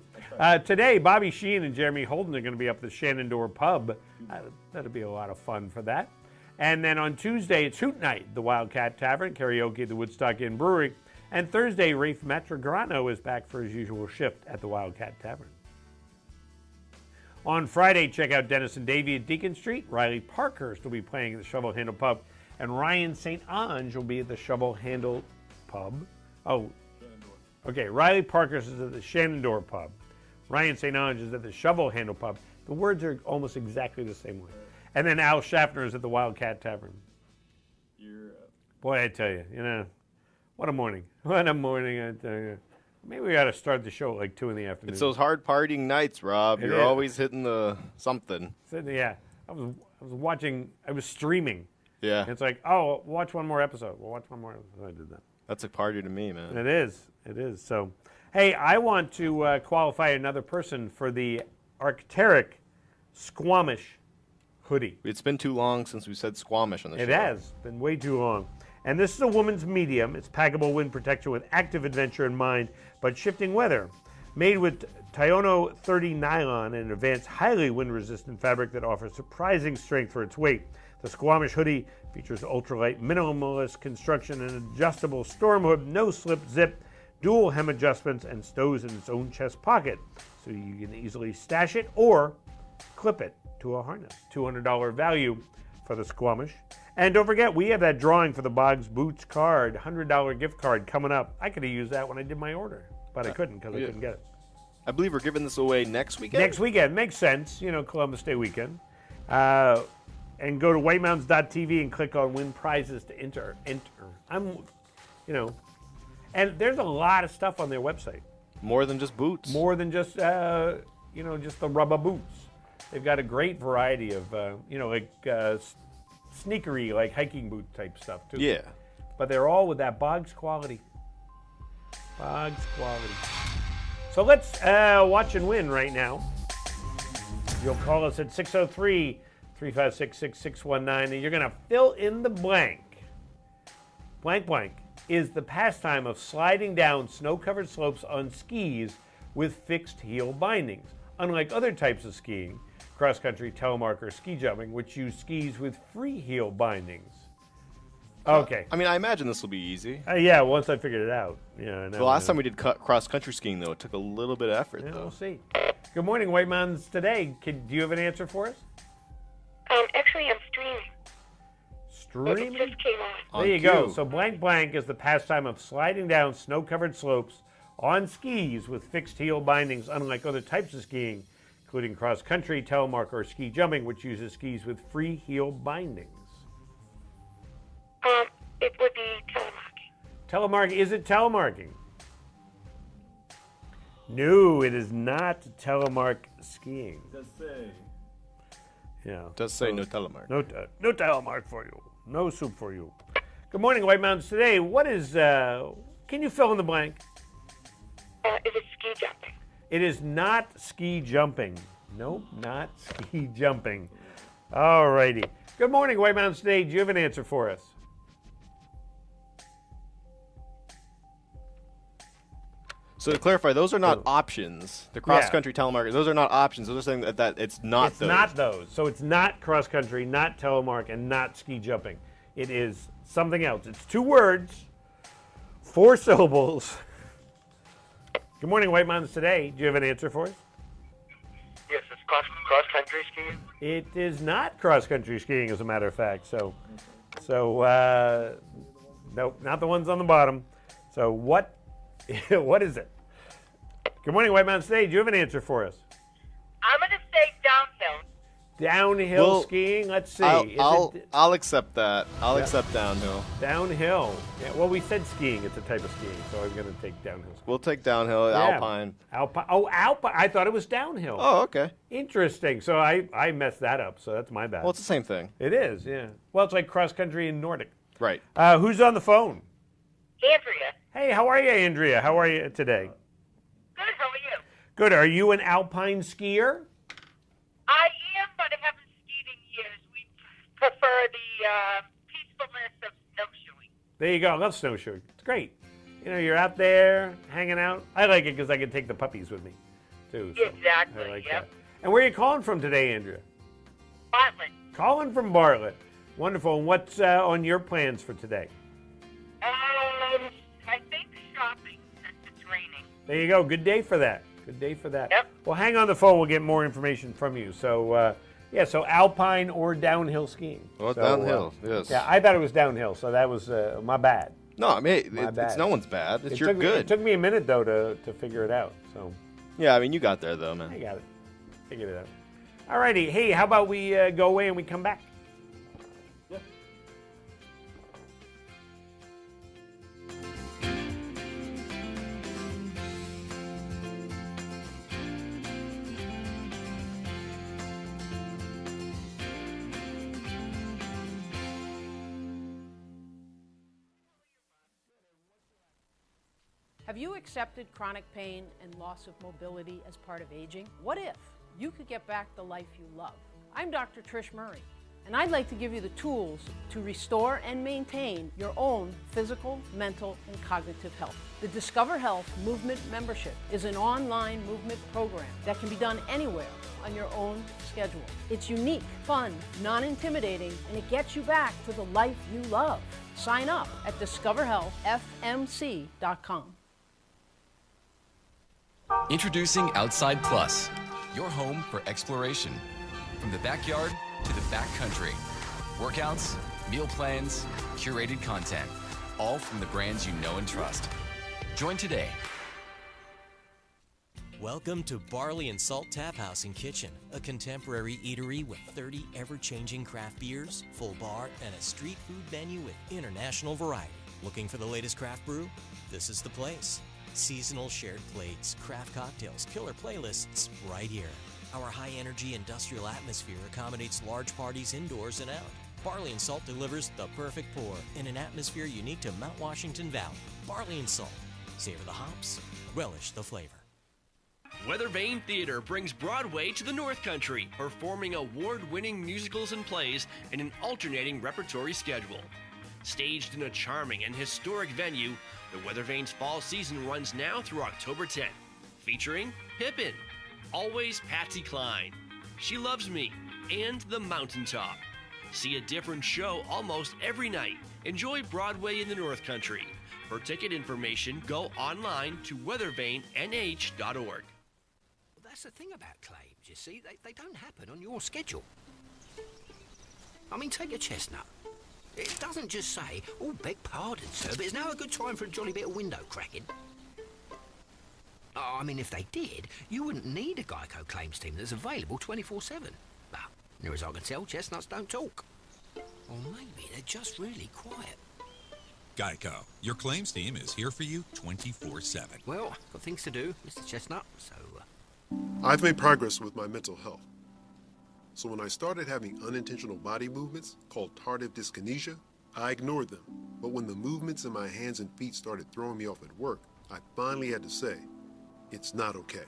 Today, Bobby Sheen and Jeremy Holden are going to be up at the Shenandoah Pub. That'll be a lot of fun for that. And then on Tuesday, it's Hoot Night, the Wildcat Tavern, karaoke at the Woodstock Inn Brewery. And Thursday, Rafe Matrograno is back for his usual shift at the Wildcat Tavern. On Friday, check out Dennis and Davey at Deacon Street. Riley Parkhurst will be playing at the Shovel Handle Pub. And Ryan St. Ange will be at the Shovel Handle Pub. Oh, okay. Riley Parkhurst is at the Shenandoah Pub. Ryan St. Ange is at the Shovel Handle Pub. The words are almost exactly the same way. And then Al Schaffner is at the Wildcat Tavern. Boy, I tell you, what a morning. What a morning, I tell you. Maybe we got to start the show at like 2 in the afternoon. It's those hard partying nights, Rob. You're always hitting the something. Yeah. I was streaming. Yeah. And it's like, oh, watch one more episode. We'll watch one more episode. I did that. That's a party to me, man. It is. So, hey, I want to qualify another person for the Arc'teryx Squamish hoodie. It's been too long since we said Squamish on the show. It has been way too long. And this is a woman's medium. It's packable wind protection with active adventure in mind, but shifting weather. Made with Tiono 30 nylon, an advanced, highly wind-resistant fabric that offers surprising strength for its weight. The Squamish hoodie features ultralight, minimalist construction, an adjustable storm hood, no-slip zip, dual hem adjustments, and stows in its own chest pocket, so you can easily stash it or clip it to a harness. $200 value for the Squamish. And don't forget, we have that drawing for the Boggs Boots card, $100 gift card coming up. I could have used that when I did my order, but I couldn't because I couldn't get it. I believe we're giving this away next weekend? Next weekend. Makes sense. Columbus Day weekend. And go to whitemountains.tv and click on Win Prizes to enter. And there's a lot of stuff on their website. More than just boots. More than just, just the rubber boots. They've got a great variety of, sneakery, like hiking boot type stuff, too. Yeah. But they're all with that Boggs quality. Boggs quality. So let's watch and win right now. You'll call us at 603-356-6619, and you're going to fill in the blank. Blank is the pastime of sliding down snow-covered slopes on skis with fixed heel bindings. Unlike other types of skiing, cross-country, telemark, or ski jumping, which use skis with free heel bindings. Okay. I mean, I imagine this will be easy. Yeah, once I figured it out. Yeah. The last time we did cross-country skiing, though, it took a little bit of effort, though. We'll see. Good morning, White Mountains Today. Do you have an answer for us? Actually, I'm streaming. Streaming? It just came on. There you go. So blank blank is the pastime of sliding down snow-covered slopes on skis with fixed heel bindings, unlike other types of skiing, including cross-country, telemark, or ski jumping, which uses skis with free heel bindings. It would be telemarking. Telemark, is it telemarking? No, it is not telemark skiing. Does say. Yeah. Does say no telemark. No telemark for you. No soup for you. Good morning, White Mountains Today. What is, can you fill in the blank? Is it ski jumping? It is not ski jumping. Nope, not ski jumping. All righty. Good morning, White Mountains Today. Do you have an answer for us? So to clarify, those are not options. The cross-country telemark, those are not options. Those are saying that it's not those. It's not those. So it's not cross-country, not telemark, and not ski jumping. It is something else. It's 2 words, 4 syllables. Good morning, White Mountains Today. Do you have an answer for us? Yes, it's cross-country skiing. It is not cross-country skiing, as a matter of fact. So, nope, not the ones on the bottom. So what is it? Good morning, White Mountains Today. Do you have an answer for us? I'm going to say downhill. Downhill skiing? Let's see. I'll accept that. I'll accept downhill. Downhill. Yeah, well, we said skiing. It's a type of skiing, so I'm going to take downhill skiing. We'll take downhill. Yeah. Alpine. Alpine. Oh, alpine. I thought it was downhill. Oh, okay. Interesting. So I messed that up, so that's my bad. Well, it's the same thing. It is, yeah. Well, it's like cross-country and Nordic. Right. Who's on the phone? Andrea. Hey, how are you, Andrea? How are you today? Good, how are you? Good. Are you an alpine skier? I am, but I haven't skied in years. We prefer the peacefulness of snowshoeing. There you go. I love snowshoeing. It's great. You know, you're out there hanging out. I like it because I can take the puppies with me, too. So Exactly, I like yep. that. And where are you calling from today, Andrea? Bartlett. Calling from Bartlett. Wonderful. And what's on your plans for today? I think shopping since it's raining. There you go. Good day for that. Good day for that. Yep. Well, hang on the phone. We'll get more information from you. So, so alpine or downhill skiing. Well, So, downhill, yes. Yeah, I thought it was downhill, so that was my bad. No, I mean, My it's bad. no one's bad. It's It good. took me a minute, though, to figure it out. So Yeah, I mean, you got there, though, man. I got it. Figured it out. All righty. Hey, how about we go away and we come back? Have you accepted chronic pain and loss of mobility as part of aging? What if you could get back the life you love? I'm Dr. Trish Murray, and I'd like to give you the tools to restore and maintain your own physical, mental, and cognitive health. The Discover Health Movement Membership is an online movement program that can be done anywhere on your own schedule. It's unique, fun, non-intimidating, and it gets you back to the life you love. Sign up at discoverhealthfmc.com. Introducing Outside Plus, your home for exploration. From the backyard to the backcountry. Workouts, meal plans, curated content, all from the brands you know and trust. Join today. Welcome to Barley and Salt Tap House and Kitchen, a contemporary eatery with 30 ever-changing craft beers, full bar, and a street food menu with international variety. Looking for the latest craft brew? This is the place. Seasonal shared plates, craft cocktails, killer playlists, right here. Our high-energy industrial atmosphere accommodates large parties indoors and out. Barley and Salt delivers the perfect pour in an atmosphere unique to Mount Washington Valley. Barley and Salt. Savor the hops, relish the flavor. Weathervane Theater brings Broadway to the North Country, performing award-winning musicals and plays in an alternating repertory schedule. Staged in a charming and historic venue, the Weathervane's fall season runs now through October 10th. featuring Pippin, Always Patsy Cline, She Loves Me, and The Mountaintop. See a different show almost every night. Enjoy Broadway in the North Country. For ticket information, go online to weathervanenh.org. That's the thing about claims, you see. They don't happen on your schedule. I mean, take a chestnut. It doesn't just say, oh, beg pardon, sir, but it's now a good time for a jolly bit of window cracking. Oh, I mean, if they did, you wouldn't need a Geico claims team that's available 24/7. But, near as I can tell, chestnuts don't talk. Or maybe they're just really quiet. Geico, your claims team is here for you 24/7. Well, got things to do, Mr. Chestnut, so... I've made progress with my mental health. So when I started having unintentional body movements called tardive dyskinesia, I ignored them. But when the movements in my hands and feet started throwing me off at work, I finally had to say, it's not okay.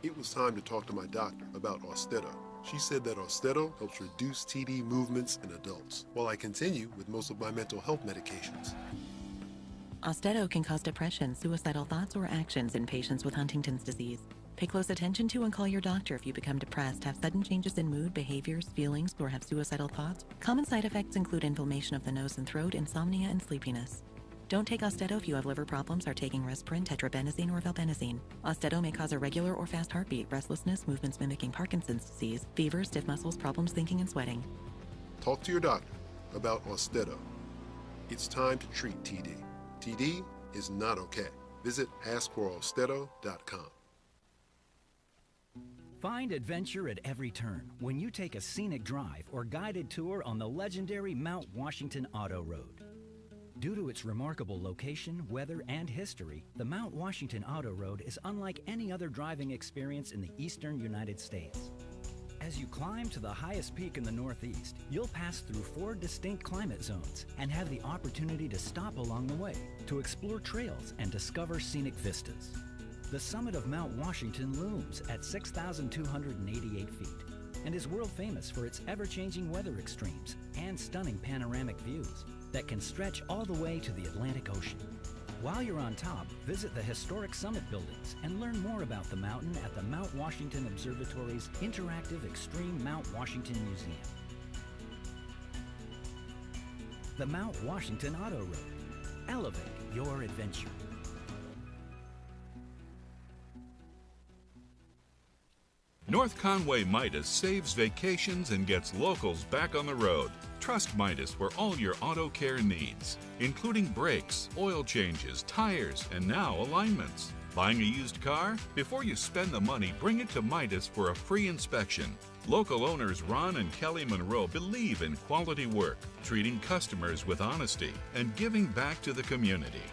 It was time to talk to my doctor about Austedo. She said that Austedo helps reduce TD movements in adults, while I continue with most of my mental health medications. Austedo can cause depression, suicidal thoughts, or actions in patients with Huntington's disease. Pay close attention to and call your doctor if you become depressed, have sudden changes in mood, behaviors, feelings, or have suicidal thoughts. Common side effects include inflammation of the nose and throat, insomnia, and sleepiness. Don't take Austedo if you have liver problems, are taking Resprin, tetrabenazine, or valbenazine. Austedo may cause irregular or fast heartbeat, restlessness, movements mimicking Parkinson's disease, fever, stiff muscles, problems thinking, and sweating. Talk to your doctor about Austedo. It's time to treat TD. TD is not okay. Visit askforaustedo.com. Find adventure at every turn when you take a scenic drive or guided tour on the legendary Mount Washington Auto Road. Due to its remarkable location, weather, and history, the Mount Washington Auto Road is unlike any other driving experience in the eastern United States. As you climb to the highest peak in the Northeast, you'll pass through 4 distinct climate zones and have the opportunity to stop along the way to explore trails and discover scenic vistas. The summit of Mount Washington looms at 6,288 feet and is world famous for its ever-changing weather extremes and stunning panoramic views that can stretch all the way to the Atlantic Ocean. While you're on top, visit the historic summit buildings and learn more about the mountain at the Mount Washington Observatory's interactive Extreme Mount Washington Museum. The Mount Washington Auto Road. Elevate your adventure. North Conway Midas saves vacations and gets locals back on the road. Trust Midas for all your auto care needs, including brakes, oil changes, tires, and now alignments. Buying a used car? Before you spend the money, bring it to Midas for a free inspection. Local owners Ron and Kelly Monroe believe in quality work, treating customers with honesty, and giving back to the community.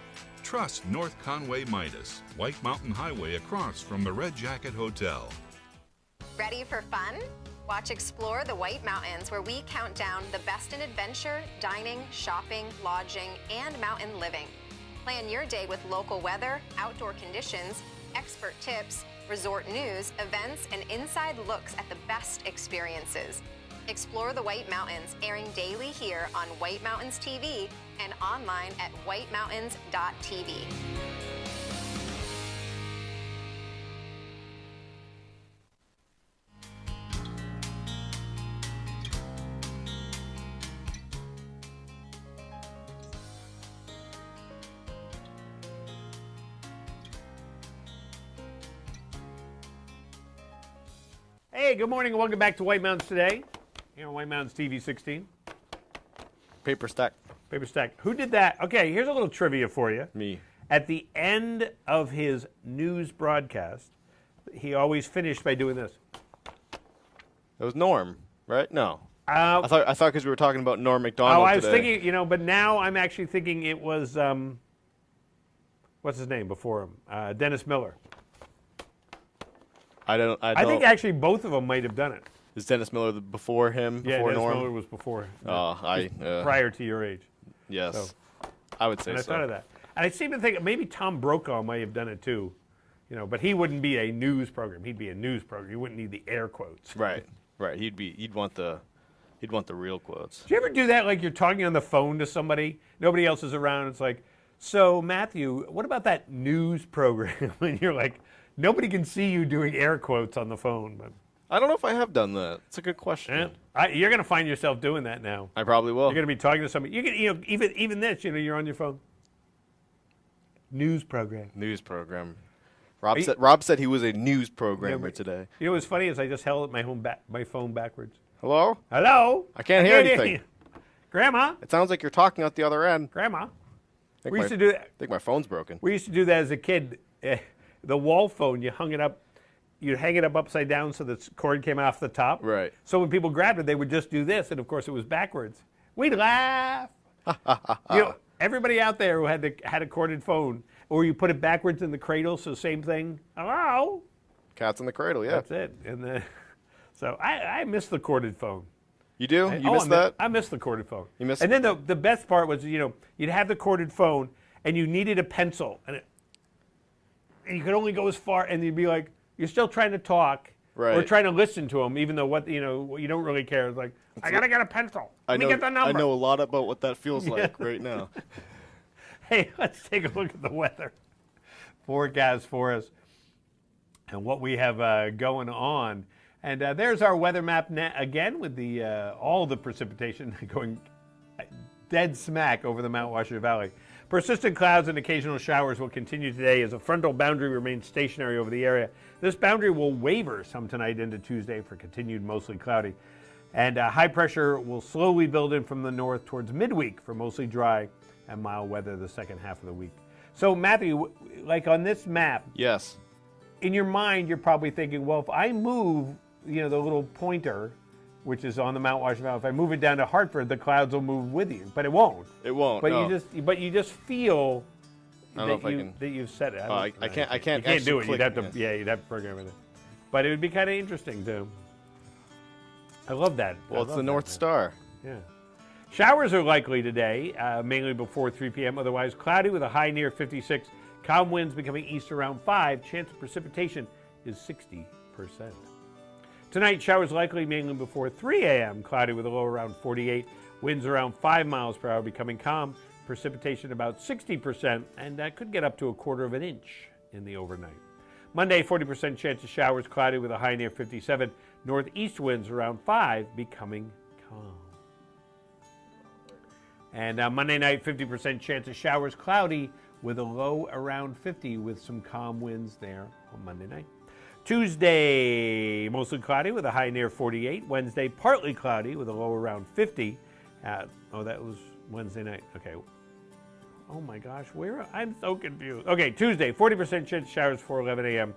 Trust North Conway Midas, White Mountain Highway across from the Red Jacket Hotel. Ready for fun? Watch Explore the White Mountains, where we count down the best in adventure, dining, shopping, lodging, and mountain living. Plan your day with local weather, outdoor conditions, expert tips, resort news, events, and inside looks at the best experiences. Explore the White Mountains, airing daily here on White Mountains TV and online at whitemountains.tv. Hey, good morning and welcome back to White Mountains Today. Here on White Mountains TV 16. Paper stack. Paper stack. Who did that? Okay, here's a little trivia for you. Me. At the end of his news broadcast, he always finished by doing this. It was Norm, right? No. I thought because we were talking about Norm Macdonald I was today. thinking, but now I'm actually thinking it was, what's his name before him? Dennis Miller. I think actually both of them might have done it. Is Dennis Miller before him? Yeah, before Dennis Norm? Miller was before. Prior to your age. Yes, so, I would say and so. I thought of that, and I seem to think maybe Tom Brokaw might have done it too, but he wouldn't be a news program. He'd be a news program. He wouldn't need the air quotes. Right. He'd want the real quotes. Do you ever do that? Like you're talking on the phone to somebody, nobody else is around. It's like, so Matthew, what about that news program? And you're like Nobody can see you doing air quotes on the phone, but I don't know if I have done that. It's a good question. You're going to find yourself doing that now. I probably will. You're going to be talking to somebody. You can, even this, you're on your phone. News program. Rob said he was a news programmer today. You know what's funny is I just held my phone backwards. Hello? Hello? I can't hear anything. Grandma? It sounds like you're talking out the other end. Grandma? We used to do that. I think my phone's broken. We used to do that as a kid. The wall phone, you'd hang it up upside down so the cord came off the top. Right. So when people grabbed it, they would just do this, and of course it was backwards. We'd laugh. Everybody out there who had a corded phone, or you put it backwards in the cradle, so same thing. Hello? Cat's in the cradle, yeah. That's it. So I miss the corded phone. You do? You miss that? I miss the corded phone. You miss and then the best part was, you'd have the corded phone, and you needed a pencil, and you could only go as far, and you'd be like, you're still trying to talk, or trying to listen to them, even though you don't really care. It's like, I gotta get a pencil. Let me get the number. I know a lot about what that feels like right now. Hey, let's take a look at the weather forecast for us and what we have going on. And there's our weather map again with all the precipitation going dead smack over the Mount Washer Valley. Persistent clouds and occasional showers will continue today as a frontal boundary remains stationary over the area. This boundary will waver some tonight into Tuesday for continued mostly cloudy. And high pressure will slowly build in from the north towards midweek for mostly dry and mild weather the second half of the week. So, Matthew, like on this map, yes, in your mind, you're probably thinking, well, if I move, the little pointer, which is on the Mount Washer Valley, if I move it down to Hartford, the clouds will move with you. But it won't. It won't. But no. you just feel that you've said it. I can't. You can't do it. Click, you'd have to program it. But it would be kind of interesting too. I love that. Well, it's the North Star. Yeah. Showers are likely today, mainly before 3 p.m. Otherwise, cloudy with a high near 56. Calm winds becoming east around 5. Chance of precipitation is 60%. Tonight, showers likely mainly before 3 a.m. Cloudy with a low around 48. Winds around 5 miles per hour becoming calm. Precipitation about 60%, and that could get up to 1/4 inch in the overnight. Monday, 40% chance of showers, cloudy with a high near 57. Northeast winds around 5, becoming calm. And Monday night, 50% chance of showers, cloudy with a low around 50 with some calm winds there on Monday night. Tuesday, mostly cloudy with a high near 48. Wednesday, partly cloudy with a low around 50. That was Wednesday night. Okay. Oh my gosh, I'm so confused. Okay, Tuesday, 40% chance of showers before 11 a.m.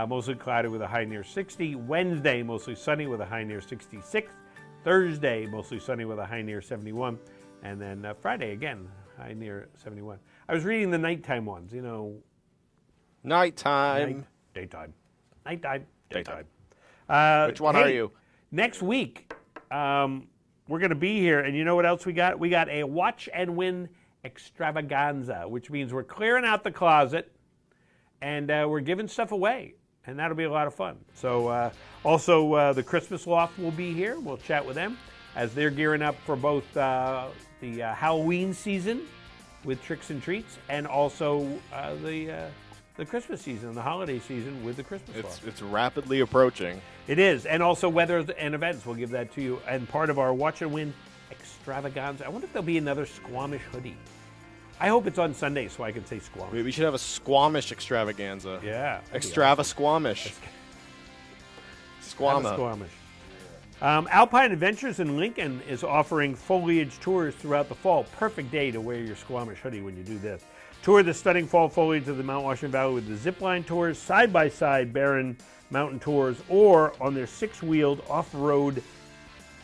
Mostly cloudy with a high near 60. Wednesday, mostly sunny with a high near 66. Thursday, mostly sunny with a high near 71. And then Friday, again, high near 71. I was reading the nighttime ones, Nighttime. Daytime. Nighttime. Daytime. Which one are you? Next week, we're going to be here, and you know what else we got? We got a Watch and Win extravaganza, which means we're clearing out the closet, and we're giving stuff away, and that'll be a lot of fun. So also the Christmas Loft will be here. We'll chat with them as they're gearing up for both the Halloween season with tricks and treats, and also the Christmas season, the holiday season with the Christmas Loft. It's rapidly approaching. It is, and also weather and events. We'll give that to you, and part of our Watch and Win extravaganza. I wonder if there'll be another Squamish hoodie. I hope it's on Sunday so I can say Squamish. We should have a Squamish extravaganza. Yeah. Extrava Squamish. Squama. Squamish. Alpine Adventures in Lincoln is offering foliage tours throughout the fall. Perfect day to wear your Squamish hoodie when you do this. Tour the stunning fall foliage of the Mount Washington Valley with the zipline tours, side-by-side barren mountain tours, or on their 6-wheeled off-road,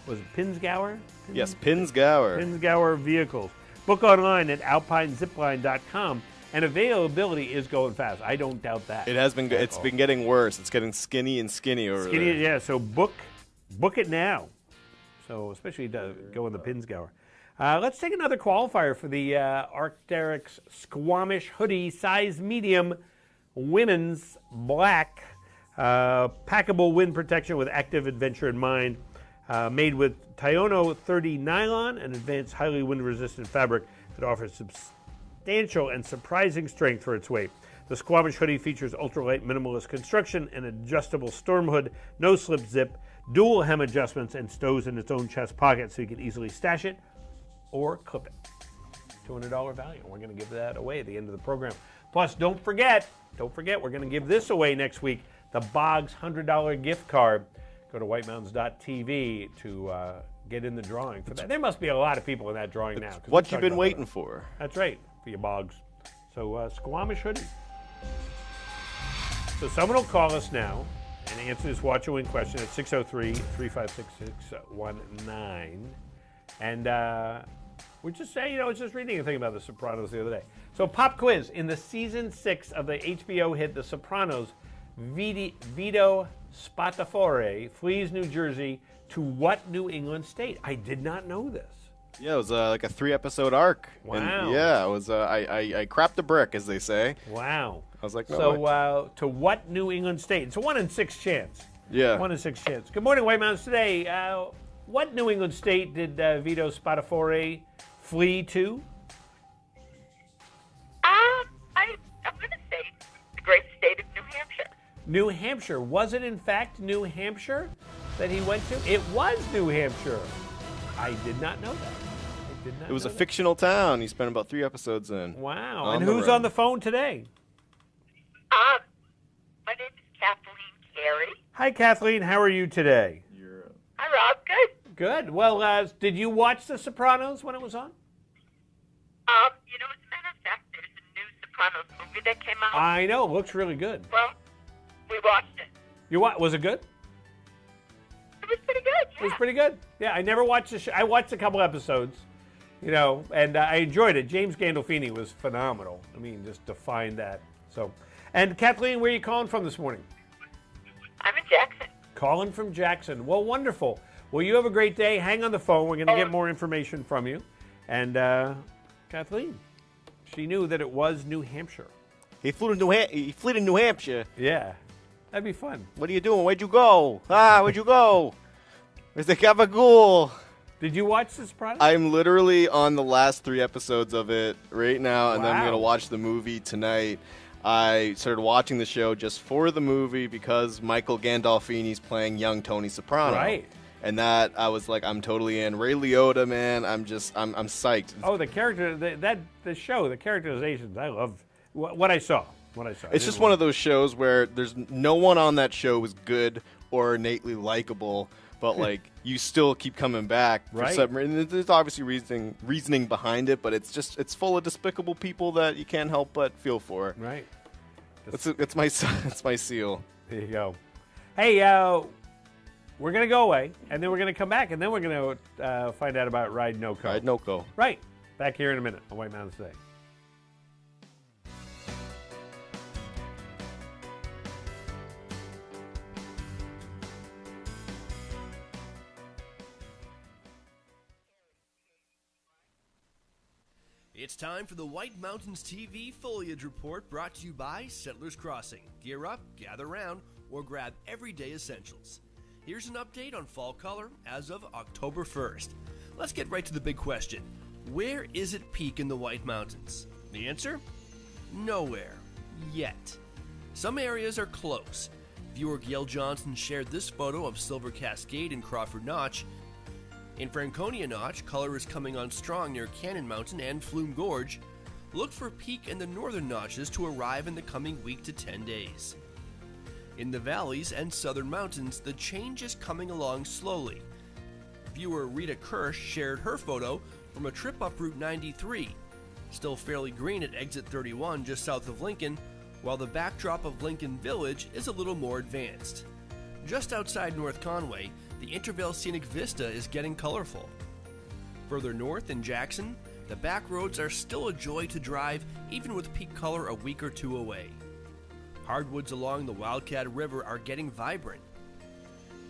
was it Pinzgauer? Yes, Pinzgauer. Pinzgauer vehicles. Book online at alpinezipline.com, and availability is going fast. I don't doubt that. It has been. It's been getting worse. It's getting skinny and skinny over there. Yeah. So book it now. So especially to go in the Pinzgauer. Let's take another qualifier for the Arc'teryx Squamish hoodie, size medium, women's black, packable wind protection with active adventure in mind. Made with Tiono 30 nylon, an advanced highly wind-resistant fabric that offers substantial and surprising strength for its weight. The Squamish hoodie features ultralight minimalist construction, an adjustable storm hood, no slip zip, dual hem adjustments, and stows in its own chest pocket so you can easily stash it or clip it. $200 value. We're going to give that away at the end of the program. Plus, don't forget, we're going to give this away next week, the Boggs $100 gift card. Go to whitemountains.tv to get in the drawing for that. There must be a lot of people in that drawing now. What you've been waiting for. That's right, for your Boggs. So, Squamish hoodie. So someone will call us now and answer this Watch Your Win question at 603-356-619. And we're just saying, I was just reading a thing about The Sopranos the other day. So pop quiz. In the season 6 of the HBO hit The Sopranos, Vito Spatafore flees New Jersey to what New England state? I did not know this. Yeah, it was like a 3-episode arc. Wow. And yeah, it was. I crapped a brick, as they say. Wow. I was like, no. So to what New England state? It's a 1 in 6 chance. Yeah. 1 in 6 chance. Good morning, White Mountains. Today, what New England state did Vito Spatafore flee to? I'm going to say the great state of New Hampshire. New Hampshire. Was it, in fact, New Hampshire that he went to? It was New Hampshire. I did not know that. It was a fictional town. He spent about 3 episodes in. Wow. And who's on the phone today? My name is Kathleen Carey. Hi, Kathleen. How are you today? Hi, Rob. Good. Good. Well, did you watch The Sopranos when it was on? As a matter of fact, there's a new Sopranos movie that came out. I know. It looks really good. Well, we watched it. Was it good? It was pretty good, yeah. It was pretty good. Yeah, I never watched the show. I watched a couple episodes, and I enjoyed it. James Gandolfini was phenomenal. I mean, just defined that. So, and Kathleen, where are you calling from this morning? I'm in Jackson. Calling from Jackson. Well, wonderful. Well, you have a great day. Hang on the phone. We're going to get more information from you. And Kathleen, she knew that it was New Hampshire. He flew to New Hampshire. Yeah. That'd be fun. What are you doing? Where'd you go? Where'd you go? Where's the gabagool? Did you watch this product? I'm literally on the last 3 episodes of it right now, and then I'm going to watch the movie tonight. I started watching the show just for the movie because Michael Gandolfini's playing young Tony Soprano. Right. And that, I was like, I'm totally in. Ray Liotta, man, I'm psyched. Oh, the character, the show, the characterizations, I love what I saw. It's just one of those shows where there's no one on that show is good or innately likable, but like you still keep coming back. Right. There's obviously reasoning behind it, but it's full of despicable people that you can't help but feel for. Right. It's my seal. There you go. Hey, we're gonna go away, and then we're gonna come back, and then we're gonna find out about Ride NoCo. Ride NoCo. Right. Back here in a minute on White Mountains Today. It's time for the White Mountains TV Foliage Report, brought to you by Settlers Crossing. Gear up, gather round, or grab everyday essentials. Here's an update on fall color as of October 1st. Let's get right to the big question. Where is it peak in the White Mountains? The answer? Nowhere. Yet. Some areas are close. Viewer Gail Johnson shared this photo of Silver Cascade in Crawford Notch. In Franconia Notch, color is coming on strong near Cannon Mountain and Flume Gorge. Look for peak in the northern notches to arrive in the coming week to 10 days. In the valleys and southern mountains, the change is coming along slowly. Viewer Rita Kirsch shared her photo from a trip up Route 93. Still fairly green at exit 31 just south of Lincoln, while the backdrop of Lincoln Village is a little more advanced. Just outside North Conway, the Intervale Scenic Vista is getting colorful. Further north in Jackson, the back roads are still a joy to drive even with peak color a week or two away. Hardwoods along the Wildcat River are getting vibrant.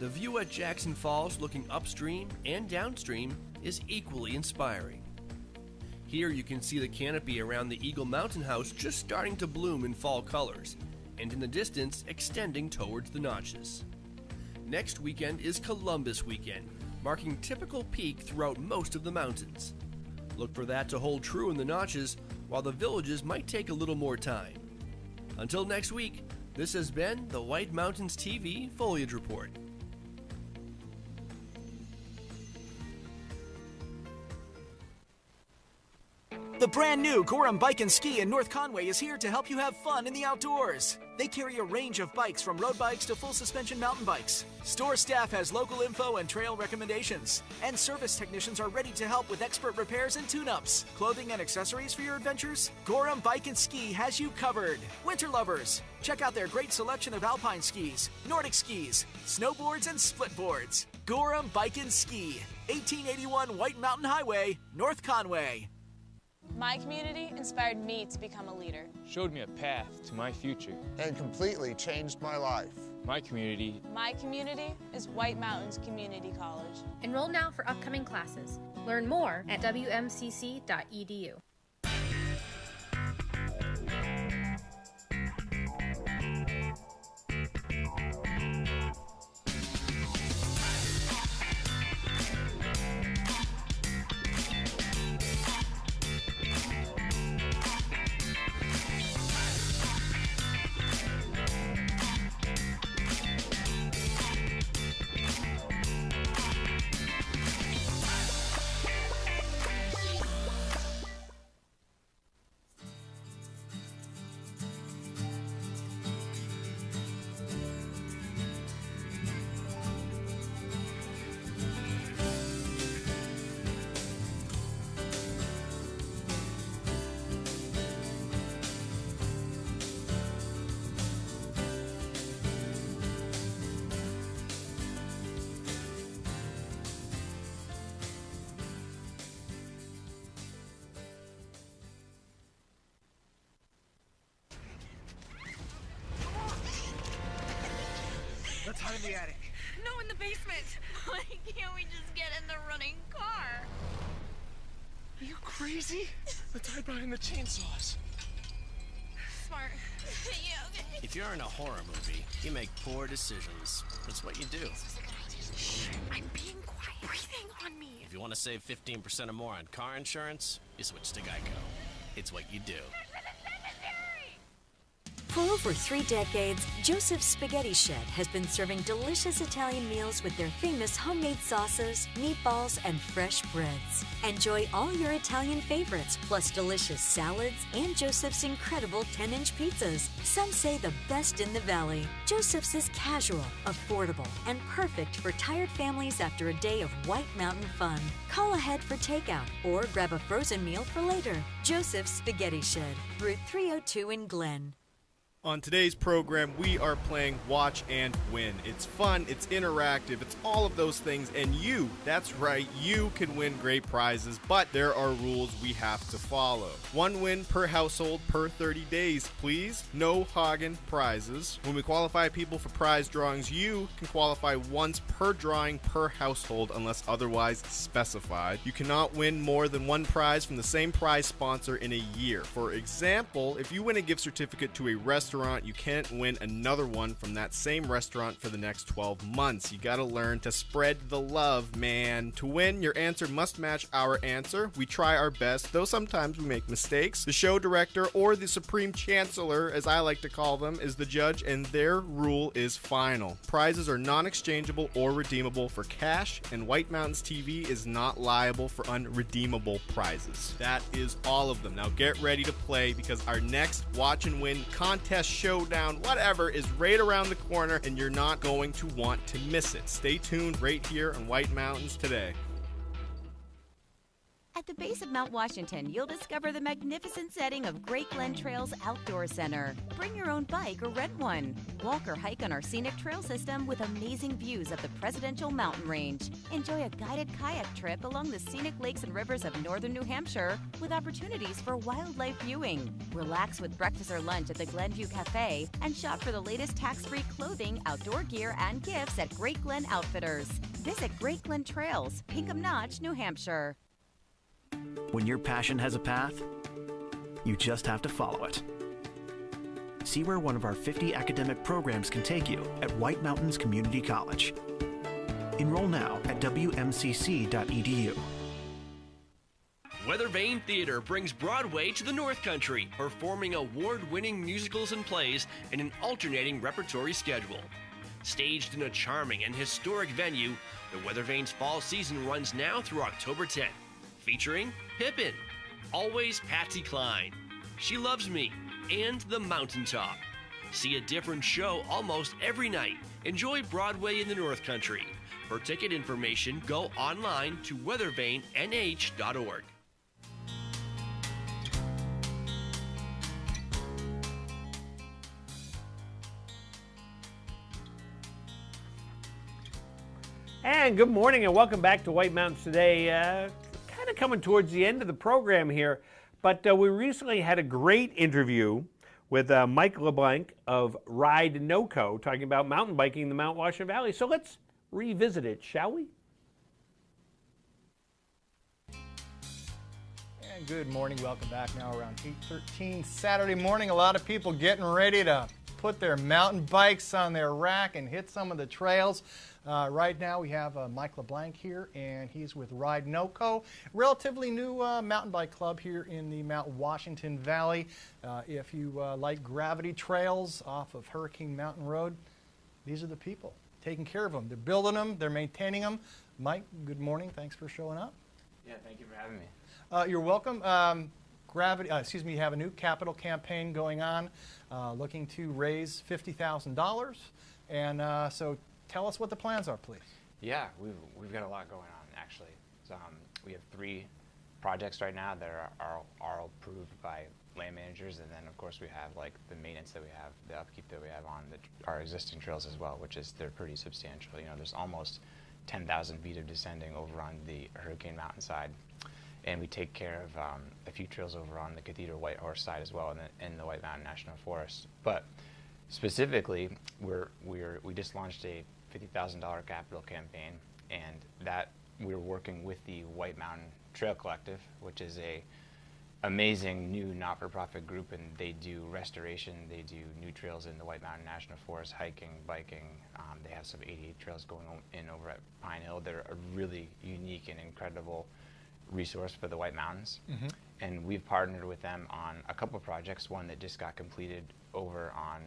The view at Jackson Falls looking upstream and downstream is equally inspiring. Here you can see the canopy around the Eagle Mountain House just starting to bloom in fall colors, and in the distance extending towards the notches. Next weekend is Columbus Weekend, marking typical peak throughout most of the mountains. Look for that to hold true in the notches, while the villages might take a little more time. Until next week, this has been the White Mountains TV Foliage Report. The brand new Gorham Bike and Ski in North Conway is here to help you have fun in the outdoors. They carry a range of bikes from road bikes to full suspension mountain bikes. Store staff has local info and trail recommendations. And service technicians are ready to help with expert repairs and tune-ups. Clothing and accessories for your adventures? Gorham Bike and Ski has you covered. Winter lovers, check out their great selection of alpine skis, Nordic skis, snowboards, and split boards. Gorham Bike and Ski, 1881 White Mountain Highway, North Conway. My community inspired me to become a leader. Showed me a path to my future. And completely changed my life. My community. My community is White Mountains Community College. Enroll now for upcoming classes. Learn more at wmcc.edu. Let's hide in the attic. No, in the basement. Why can't we just get in the running car? Are you crazy? Let's hide behind the chainsaws. Smart. Yeah, okay. If you're in a horror movie, you make poor decisions. That's what you do. Shh, I'm being quiet. Breathing on me. If you want to save 15% or more on car insurance, you switch to Geico. It's what you do. For over 3 decades, Joseph's Spaghetti Shed has been serving delicious Italian meals with their famous homemade sauces, meatballs, and fresh breads. Enjoy all your Italian favorites, plus delicious salads and Joseph's incredible 10-inch pizzas. Some say the best in the valley. Joseph's is casual, affordable, and perfect for tired families after a day of White Mountain fun. Call ahead for takeout or grab a frozen meal for later. Joseph's Spaghetti Shed, Route 302 in Glen. On today's program, we are playing Watch and Win. It's fun, it's interactive, it's all of those things, and you, that's right, you can win great prizes, but there are rules we have to follow. 1 win per household per 30 days, please. No Hagen prizes. When we qualify people for prize drawings, you can qualify once per drawing per household unless otherwise specified. You cannot win more than 1 prize from the same prize sponsor in a year. For example, if you win a gift certificate to a restaurant, you can't win another one from that same restaurant for the next 12 months. You gotta learn to spread the love, man. To win, your answer must match our answer. We try our best, though sometimes we make mistakes. The show director, or the supreme chancellor, as I like to call them, is the judge, and their rule is final. Prizes are non-exchangeable or redeemable for cash, and White Mountains TV is not liable for unredeemable prizes. That is all of them. Now get ready to play, because our next Watch and Win contest, showdown, whatever, is right around the corner, and you're not going to want to miss it. Stay tuned right here on White Mountains today. At the base of Mount Washington, you'll discover the magnificent setting of Great Glen Trails Outdoor Center. Bring your own bike or rent one. Walk or hike on our scenic trail system with amazing views of the Presidential Mountain Range. Enjoy a guided kayak trip along the scenic lakes and rivers of northern New Hampshire with opportunities for wildlife viewing. Relax with breakfast or lunch at the Glenview Cafe and shop for the latest tax-free clothing, outdoor gear, and gifts at Great Glen Outfitters. Visit Great Glen Trails, Pinkham Notch, New Hampshire. When your passion has a path, you just have to follow it. See where one of our 50 academic programs can take you at White Mountains Community College. Enroll now at wmcc.edu. Weather Vane Theater brings Broadway to the North Country, performing award-winning musicals and plays in an alternating repertory schedule. Staged in a charming and historic venue, the Weather Vane's fall season runs now through October 10th, featuring Pippin, Always Patsy Cline, She Loves Me, and The Mountaintop. See a different show almost every night. Enjoy Broadway in the North Country. For ticket information, go online to weathervanenh.org. And good morning and welcome back to White Mountains Today. Kind of coming towards the end of the program here, but we recently had a great interview with Mike LeBlanc of Ride NoCo talking about mountain biking in the Mount Washington Valley. So let's revisit it, shall we? And good morning. Welcome back now around 8:13 Saturday morning. A lot of people getting ready to put their mountain bikes on their rack and hit some of the trails. Right now we have Mike LeBlanc here, and he's with Ride NoCo, relatively new mountain bike club here in the Mount Washington Valley. If you like gravity trails off of Hurricane Mountain Road, these are the people taking care of them. They're building them, they're maintaining them. Mike, good morning. Thanks for showing up. Yeah, thank you for having me. You're welcome. You have a new capital campaign going on, looking to raise $50,000, and so tell us what the plans are, please. Yeah, we've got a lot going on, actually. We have 3 projects right now that are approved by land managers, and then of course we have like the maintenance that we have, the upkeep that we have on our existing trails as well, they're pretty substantial. You know, there's almost 10,000 feet of descending over on the Hurricane Mountainside, and we take care of a few trails over on the Cathedral White Horse side as well in the White Mountain National Forest. But specifically, we just launched a $50,000 capital campaign, and that we're working with the White Mountain Trail Collective, which is a amazing new not-for-profit group, and they do restoration, they do new trails in the White Mountain National Forest, hiking, biking. They have some 88 trails going in over at Pine Hill. They're a really unique and incredible resource for the White Mountains. Mm-hmm. And we've partnered with them on a couple of projects, one that just got completed over on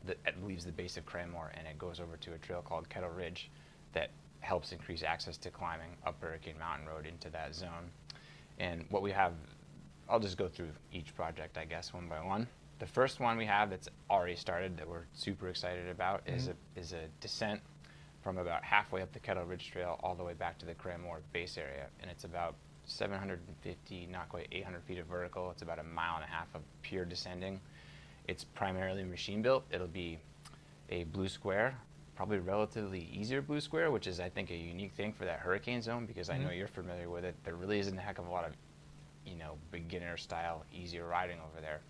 it leaves the base of Cranmore, and it goes over to a trail called Kettle Ridge that helps increase access to climbing up Hurricane Mountain Road into that zone. And what we have, I'll just go through each project, I guess, one by one. The first one we have that's already started that we're super excited about is a descent from about halfway up the Kettle Ridge Trail all the way back to the Cranmore base area, and it's about 750, not quite 800 feet of vertical. It's about 1.5 miles of pure descending. It's primarily machine built. It'll be a blue square, probably a relatively easier blue square, which is, I think, a unique thing for that hurricane zone, because I know you're familiar with it. There really isn't a heck of a lot of, beginner style, easier riding over there.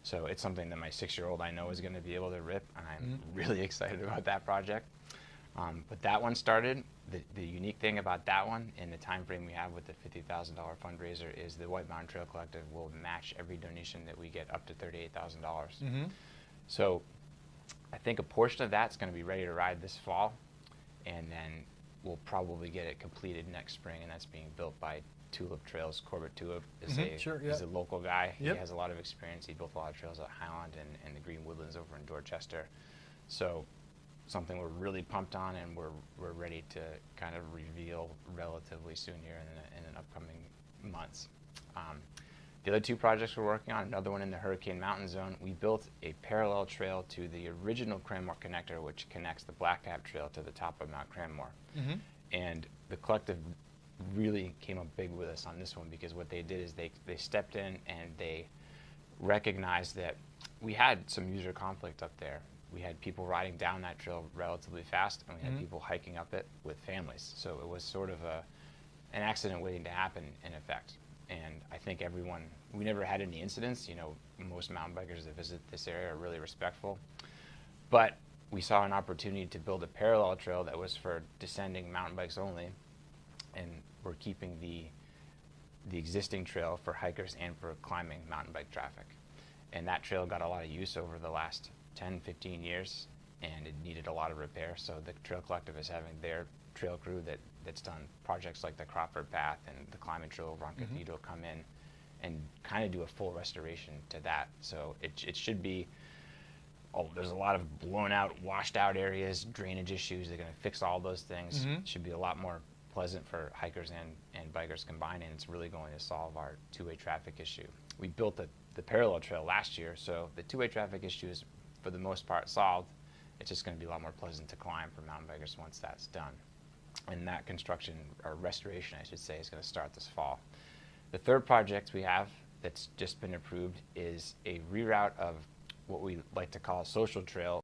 So it's something that my 6-year-old I know is going to be able to rip, and I'm really excited about that project. But that one started. The unique thing about that one, in the time frame we have with the $50,000 fundraiser, is the White Mountain Trail Collective will match every donation that we get up to $38,000. Mm-hmm. So I think a portion of that's going to be ready to ride this fall, and then we'll probably get it completed next spring, and that's being built by Tulip Trails. Corbett Tulip is is a local guy. Yep. He has a lot of experience. He built a lot of trails at Highland and the Green Woodlands over in Dorchester. So something we're really pumped on, and we're ready to kind of reveal relatively soon here in the upcoming months. The other 2 projects we're working on, another one in the Hurricane Mountain Zone, we built a parallel trail to the original Cranmore Connector, which connects the Blackcap Trail to the top of Mount Cranmore. Mm-hmm. And the collective really came up big with us on this one, because what they did is they stepped in and they recognized that we had some user conflict up there. We had people riding down that trail relatively fast, and we had people hiking up it with families. So it was sort of an accident waiting to happen, in effect. And I think we never had any incidents. Most mountain bikers that visit this area are really respectful. But we saw an opportunity to build a parallel trail that was for descending mountain bikes only, and we're keeping the existing trail for hikers and for climbing mountain bike traffic. And that trail got a lot of use over the last 10, 15 years, and it needed a lot of repair. So the Trail Collective is having their trail crew that that's done projects like the Crawford Path and the Climbing Trail over on Cathedral come in and kind of do a full restoration to that. So it should be, there's a lot of blown out, washed out areas, drainage issues. They're going to fix all those things. It should be a lot more pleasant for hikers and bikers combined, and it's really going to solve our two-way traffic issue. We built the parallel trail last year, so the two-way traffic issue is for the most part solved. It's just going to be a lot more pleasant to climb for mountain bikers once that's done. And that construction, or restoration I should say, is going to start this fall. The third project we have that's just been approved is a reroute of what we like to call a social trail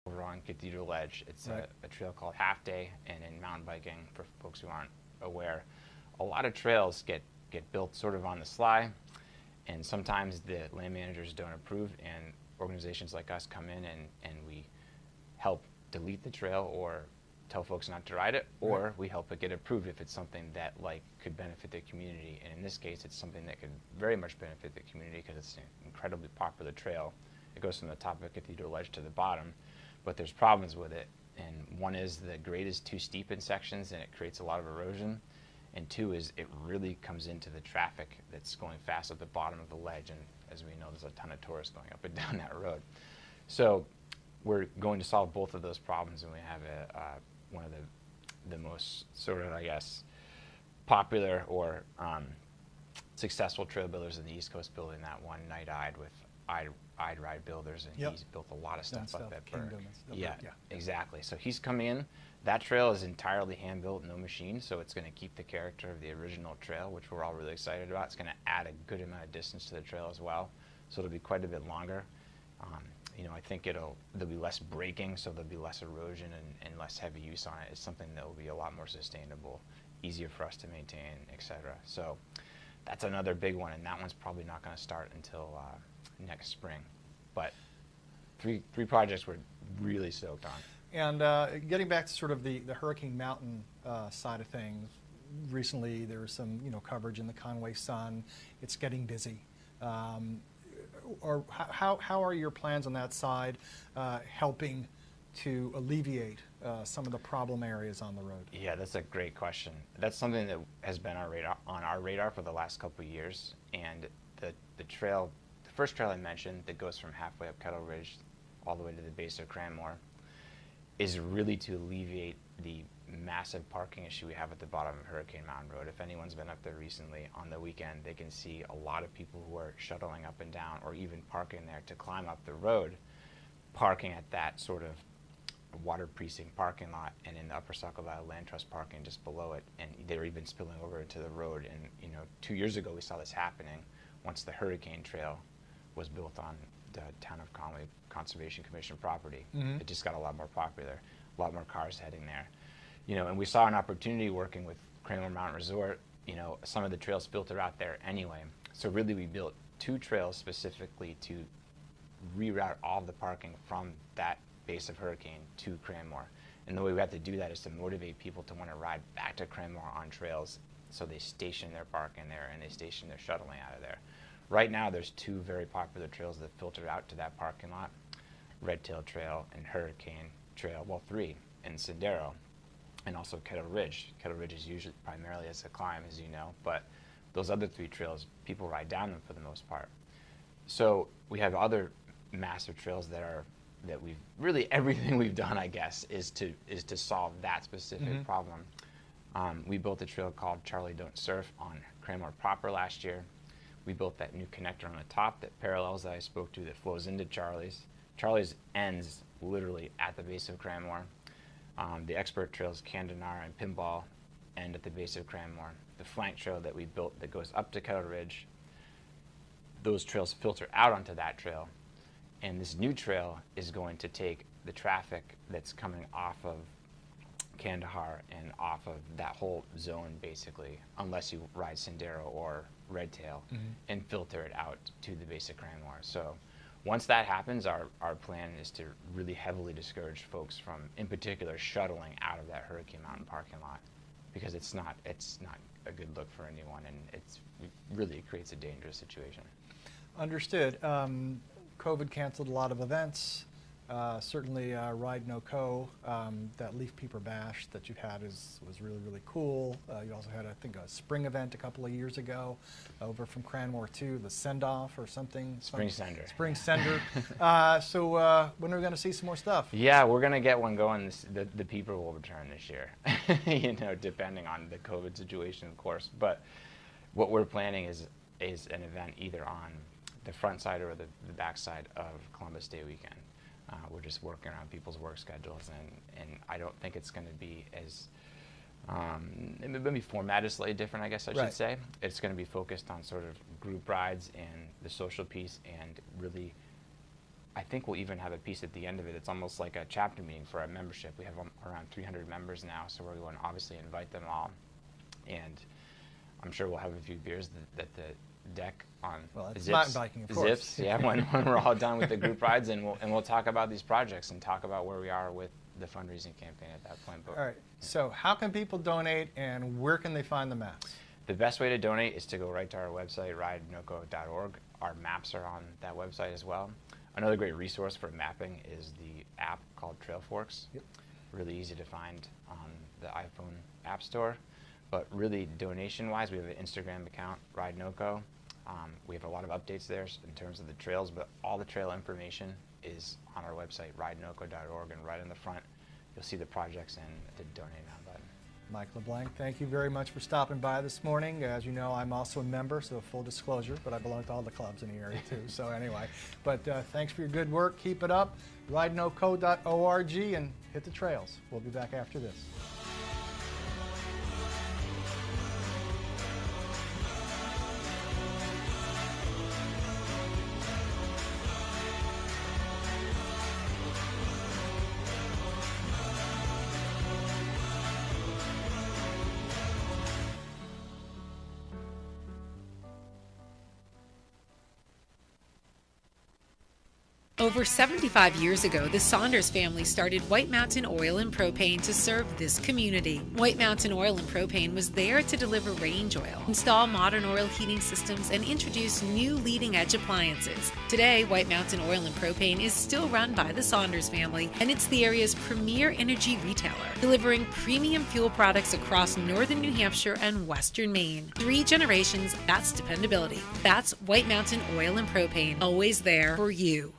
over on Cathedral Ledge. It's a trail called Half Day, and in mountain biking, for folks who aren't aware, a lot of trails get built sort of on the sly, and sometimes the land managers don't approve, and organizations like us come in and we help delete the trail or tell folks not to ride it, or we help it get approved if it's something that could benefit the community. And in this case, it's something that could very much benefit the community because it's an incredibly popular trail. It goes from the top of Cathedral Ledge to the bottom, but there's problems with it. And one is the grade is too steep in sections and it creates a lot of erosion. And two is it really comes into the traffic that's going fast at the bottom of the ledge. And as we know, there's a ton of tourists going up and down that road. So we're going to solve both of those problems, and we have one of the most sort of, I guess, popular or successful trail builders in the East Coast building that one, Night Eyed, with I'd Ride Builders, and he's built a lot of stuff up at Burke. Yeah, exactly. So he's come in. That trail is entirely hand-built, no machine, so it's going to keep the character of the original trail, which we're all really excited about. It's going to add a good amount of distance to the trail as well, so it'll be quite a bit longer. I think there'll be less braking, so there'll be less erosion and less heavy use on it. It's something that will be a lot more sustainable, easier for us to maintain, etc. So that's another big one, and that one's probably not going to start until next spring. But three projects we're really stoked on. And getting back to sort of the Hurricane Mountain side of things, recently there was some coverage in the Conway Sun. It's getting busy. Or how are your plans on that side helping to alleviate some of the problem areas on the road? Yeah, that's a great question. That's something that has been on our radar for the last couple of years. And the trail, the first trail I mentioned that goes from halfway up Kettle Ridge all the way to the base of Cranmore, is really to alleviate the massive parking issue we have at the bottom of Hurricane Mountain Road. If anyone's been up there recently on the weekend, they can see a lot of people who are shuttling up and down or even parking there to climb up the road, parking at that sort of water precinct parking lot and in the Upper Saco Valley Land Trust parking just below it, and they're even spilling over into the road. And 2 years ago we saw this happening once the Hurricane Trail was built on the Town of Conway Conservation Commission property. It just got a lot more popular, a lot more cars heading there. And we saw an opportunity working with Cranmore Mountain Resort. Some of the trails filter out there anyway. So really we built 2 trails specifically to reroute all of the parking from that base of Hurricane to Cranmore. And the way we have to do that is to motivate people to want to ride back to Cranmore on trails, so they station their parking there and they station their shuttling out of there. Right now there's 2 very popular trails that filter out to that parking lot, Red Tail Trail and Hurricane Trail, well 3, and Sendero, and also Kettle Ridge. Kettle Ridge is usually primarily as a climb, as you know, but those other 3 trails, people ride down them for the most part. So we have other massive trails that we've really, everything we've done, I guess, is to solve that specific problem. We built a trail called Charlie Don't Surf on Cranmore proper last year. We built that new connector on the top that parallels that I spoke to that flows into Charlie's. Charlie's ends literally at the base of Cranmore. The expert trails Candanara and Pinball end at the base of Cranmore. The flank trail that we built that goes up to Kettle Ridge, those trails filter out onto that trail. And this new trail is going to take the traffic that's coming off of Kandahar and off of that whole zone, basically, unless you ride Sendero or Red Tail, and filter it out to the base of Cranmore. So once that happens, our plan is to really heavily discourage folks from, in particular, shuttling out of that Hurricane Mountain parking lot, because it's not a good look for anyone, and it really creates a dangerous situation. Understood. COVID canceled a lot of events. Certainly Ride No Co, that Leaf Peeper Bash that you've had was really, really cool. You also had, I think, a spring event a couple of years ago over from Cranmore too, the Send-Off or something. Spring Sender. Spring Sender. So when are we going to see some more stuff? Yeah, we're going to get one going. The Peeper will return this year, you know, depending on the COVID situation, of course. But what we're planning is an event either on the front side or the back side of Columbus Day weekend. We're just working around people's work schedules, and I don't think it's going to be as maybe format is slightly different, I guess I should say. It's going to be focused on sort of group rides and the social piece, and really, I think we'll even have a piece at the end of it. It's almost like a chapter meeting for our membership. We have around 300 members now, so we're going to obviously invite them all, and I'm sure we'll have a few beers that the deck on mountain biking, of course. Zips, yeah, when we're all done with the group rides, and we'll talk about these projects and talk about where we are with the fundraising campaign at that point. But, all right, so how can people donate, and where can they find the maps? The best way to donate is to go right to our website, ridenoco.org. Our maps are on that website as well. Another great resource for mapping is the app called TrailForks. Yep. Really easy to find on the iPhone App Store. But really, donation-wise, we have an Instagram account, Ride NoCo. We have a lot of updates there in terms of the trails, but all the trail information is on our website, ridenoco.org, and right in the front, you'll see the projects and the Donate Now button. Mike LeBlanc, thank you very much for stopping by this morning. As you know, I'm also a member, so full disclosure, but I belong to all the clubs in the area too, so anyway. But thanks for your good work. Keep it up. ridenoco.org and hit the trails. We'll be back after this. Over 75 years ago, the Saunders family started White Mountain Oil and Propane to serve this community. White Mountain Oil and Propane was there to deliver range oil, install modern oil heating systems, and introduce new leading-edge appliances. Today, White Mountain Oil and Propane is still run by the Saunders family, and it's the area's premier energy retailer, delivering premium fuel products across northern New Hampshire and western Maine. 3 generations, that's dependability. That's White Mountain Oil and Propane, always there for you.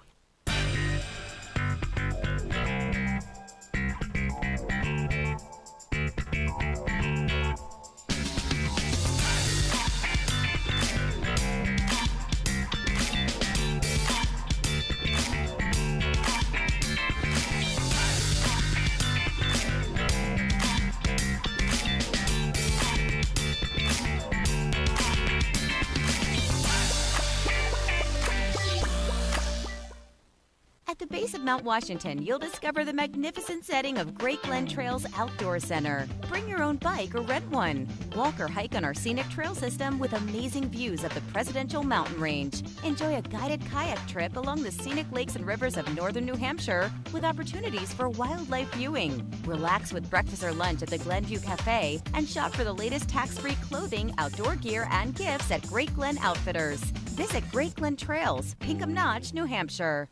At the base of Mount Washington, you'll discover the magnificent setting of Great Glen Trails Outdoor Center. Bring your own bike or rent one. Walk or hike on our scenic trail system with amazing views of the Presidential Mountain Range. Enjoy a guided kayak trip along the scenic lakes and rivers of northern New Hampshire with opportunities for wildlife viewing. Relax with breakfast or lunch at the Glenview Cafe and shop for the latest tax-free clothing, outdoor gear, and gifts at Great Glen Outfitters. Visit Great Glen Trails, Pinkham Notch, New Hampshire.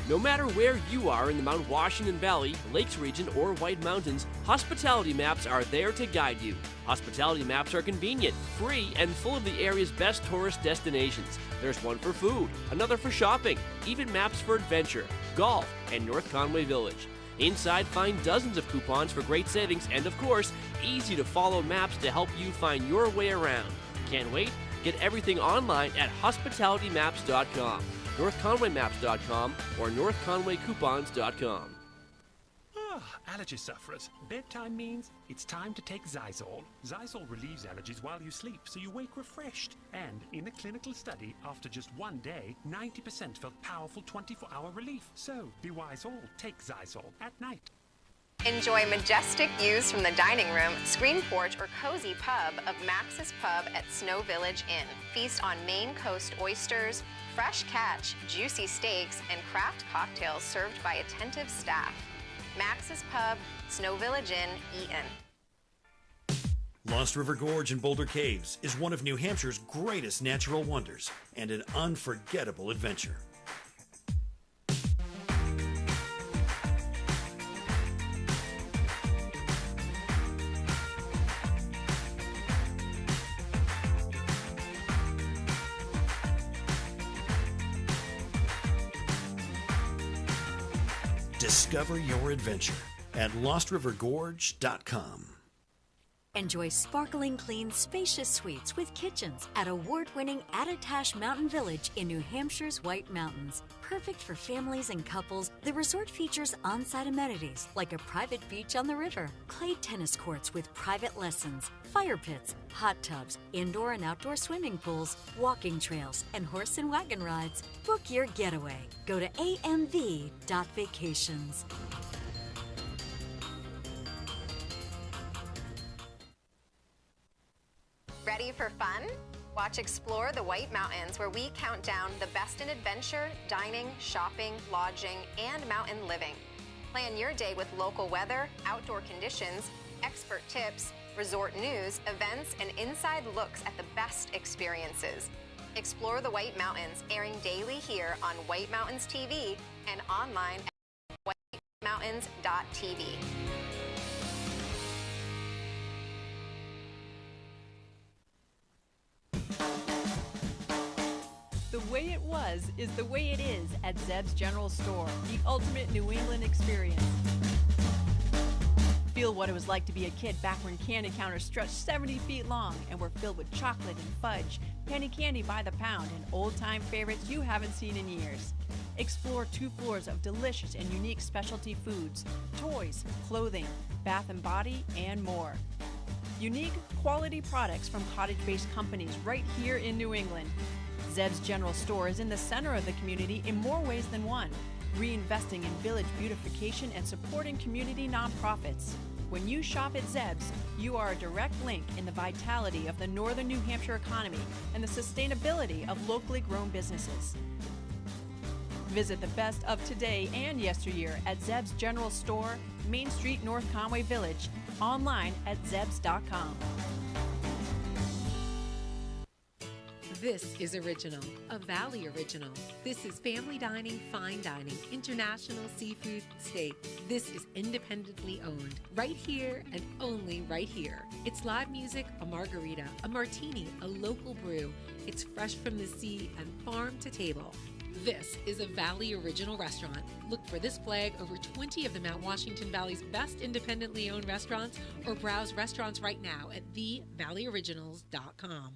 No matter where you are in the Mount Washington Valley, Lakes region, or White Mountains, Hospitality Maps are there to guide you. Hospitality Maps are convenient, free, and full of the area's best tourist destinations. There's one for food, another for shopping, even maps for adventure, golf, and North Conway Village. Inside, find dozens of coupons for great savings and, of course, easy to follow maps to help you find your way around. Can't wait? Get everything online at hospitalitymaps.com. NorthConwayMaps.com or NorthConwayCoupons.com. Allergy sufferers. Bedtime means it's time to take Zysol. Zysol relieves allergies while you sleep, so you wake refreshed. And in a clinical study, after just one day, 90% felt powerful 24-hour relief. So, be wise all. Take Zysol at night. Enjoy majestic views from the dining room, screen porch, or cozy pub of Max's Pub at Snow Village Inn. Feast on Maine Coast oysters, fresh catch, juicy steaks, and craft cocktails served by attentive staff. Max's Pub, Snow Village Inn, Eaton. Lost River Gorge in Boulder Caves is one of New Hampshire's greatest natural wonders and an unforgettable adventure. Discover your adventure at LostRiverGorge.com. Enjoy sparkling clean, spacious suites with kitchens at award-winning Attitash Mountain Village in New Hampshire's White Mountains. Perfect for families and couples, the resort features on-site amenities like a private beach on the river, clay tennis courts with private lessons, fire pits, hot tubs, indoor and outdoor swimming pools, walking trails, and horse and wagon rides. Book your getaway. Go to amv.vacations. Ready for fun? Watch Explore the White Mountains, where we count down the best in adventure, dining, shopping, lodging, and mountain living. Plan your day with local weather, outdoor conditions, expert tips, resort news, events, and inside looks at the best experiences. Explore the White Mountains, airing daily here on White Mountains TV and online at whitemountains.tv. The way it was is the way it is at Zeb's General Store, the ultimate New England experience. Feel what it was like to be a kid back when candy counters stretched 70 feet long and were filled with chocolate and fudge, penny candy by the pound, and old-time favorites you haven't seen in years. Explore 2 floors of delicious and unique specialty foods, toys, clothing, bath and body, and more. Unique, quality products from cottage-based companies right here in New England. Zeb's General Store is in the center of the community in more ways than one, reinvesting in village beautification and supporting community nonprofits. When you shop at Zeb's, you are a direct link in the vitality of the northern New Hampshire economy and the sustainability of locally grown businesses. Visit the best of today and yesteryear at Zeb's General Store, Main Street, North Conway Village, online at zebs.com. This is Original, a Valley Original. This is family dining, fine dining, international seafood steak. This is independently owned, right here and only right here. It's live music, a margarita, a martini, a local brew. It's fresh from the sea and farm to table. This is a Valley Original restaurant. Look for this flag over 20 of the Mount Washington Valley's best independently owned restaurants, or browse restaurants right now at thevalleyoriginals.com.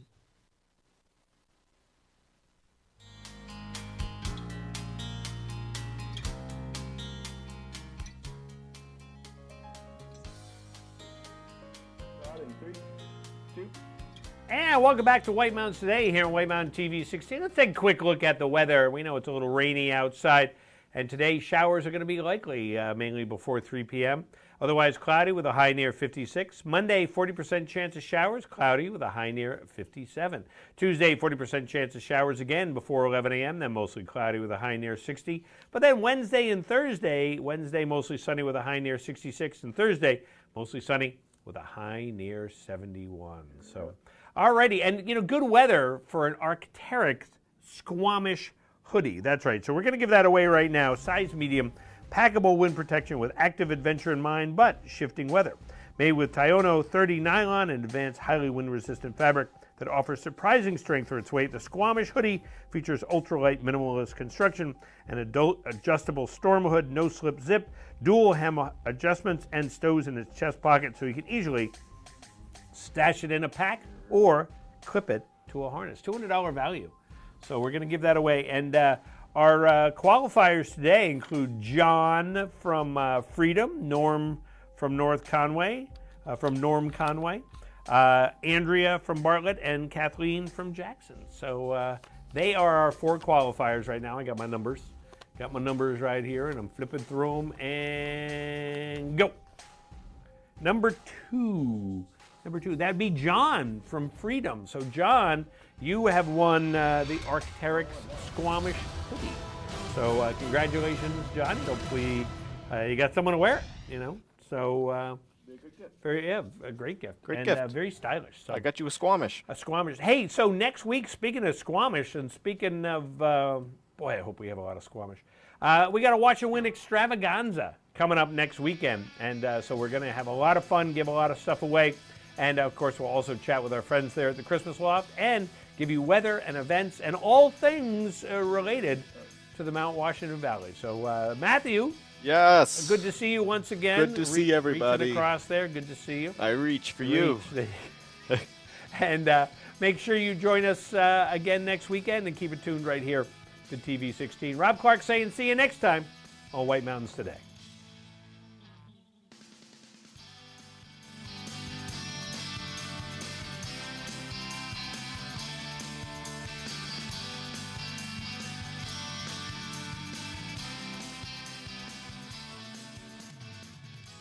And welcome back to White Mountains Today here on White Mountain TV 16. Let's take a quick look at the weather. We know it's a little rainy outside, and today showers are going to be likely, mainly before 3 p.m. Otherwise cloudy with a high near 56. Monday, 40% chance of showers, cloudy with a high near 57. Tuesday, 40% chance of showers again before 11 a.m., then mostly cloudy with a high near 60. But then Wednesday and Thursday, Wednesday mostly sunny with a high near 66, and Thursday mostly sunny with a high near 71. So, alrighty, and good weather for an Arc'teryx Squamish hoodie. That's right. So we're going to give that away right now. Size medium, packable wind protection with active adventure in mind, but shifting weather. Made with Tayono 30 nylon and advanced highly wind-resistant fabric that offers surprising strength for its weight. The Squamish hoodie features ultralight minimalist construction, an adjustable storm hood, no-slip zip, dual hem adjustments, and stows in its chest pocket so you can easily stash it in a pack or clip it to a harness. $200 value. So we're going to give that away. And our qualifiers today include John from Freedom, Norm from North Conway, Andrea from Bartlett, and Kathleen from Jackson. So they are our 4 qualifiers right now. I got my numbers. Got my numbers right here, and I'm flipping through them, and go. Number two, that'd be John from Freedom. So John, you have won the Arc'teryx Squamish hoodie. So congratulations, John. Hopefully you got someone to wear it, So a great gift. Great gift. Very stylish. So I got you a Squamish. A Squamish. Hey, so next week, speaking of Squamish, and speaking of, boy, I hope we have a lot of Squamish. We got a Watch and Win extravaganza coming up next weekend. And so we're going to have a lot of fun, give a lot of stuff away. And, of course, we'll also chat with our friends there at the Christmas Loft and give you weather and events and all things related to the Mount Washington Valley. So, Matthew, Yes. Good to see you once again. Good to see everybody. Reaching across there. Good to see you. I reach for you. And make sure you join us again next weekend and keep it tuned right here to TV 16. Rob Clark saying see you next time on White Mountains Today.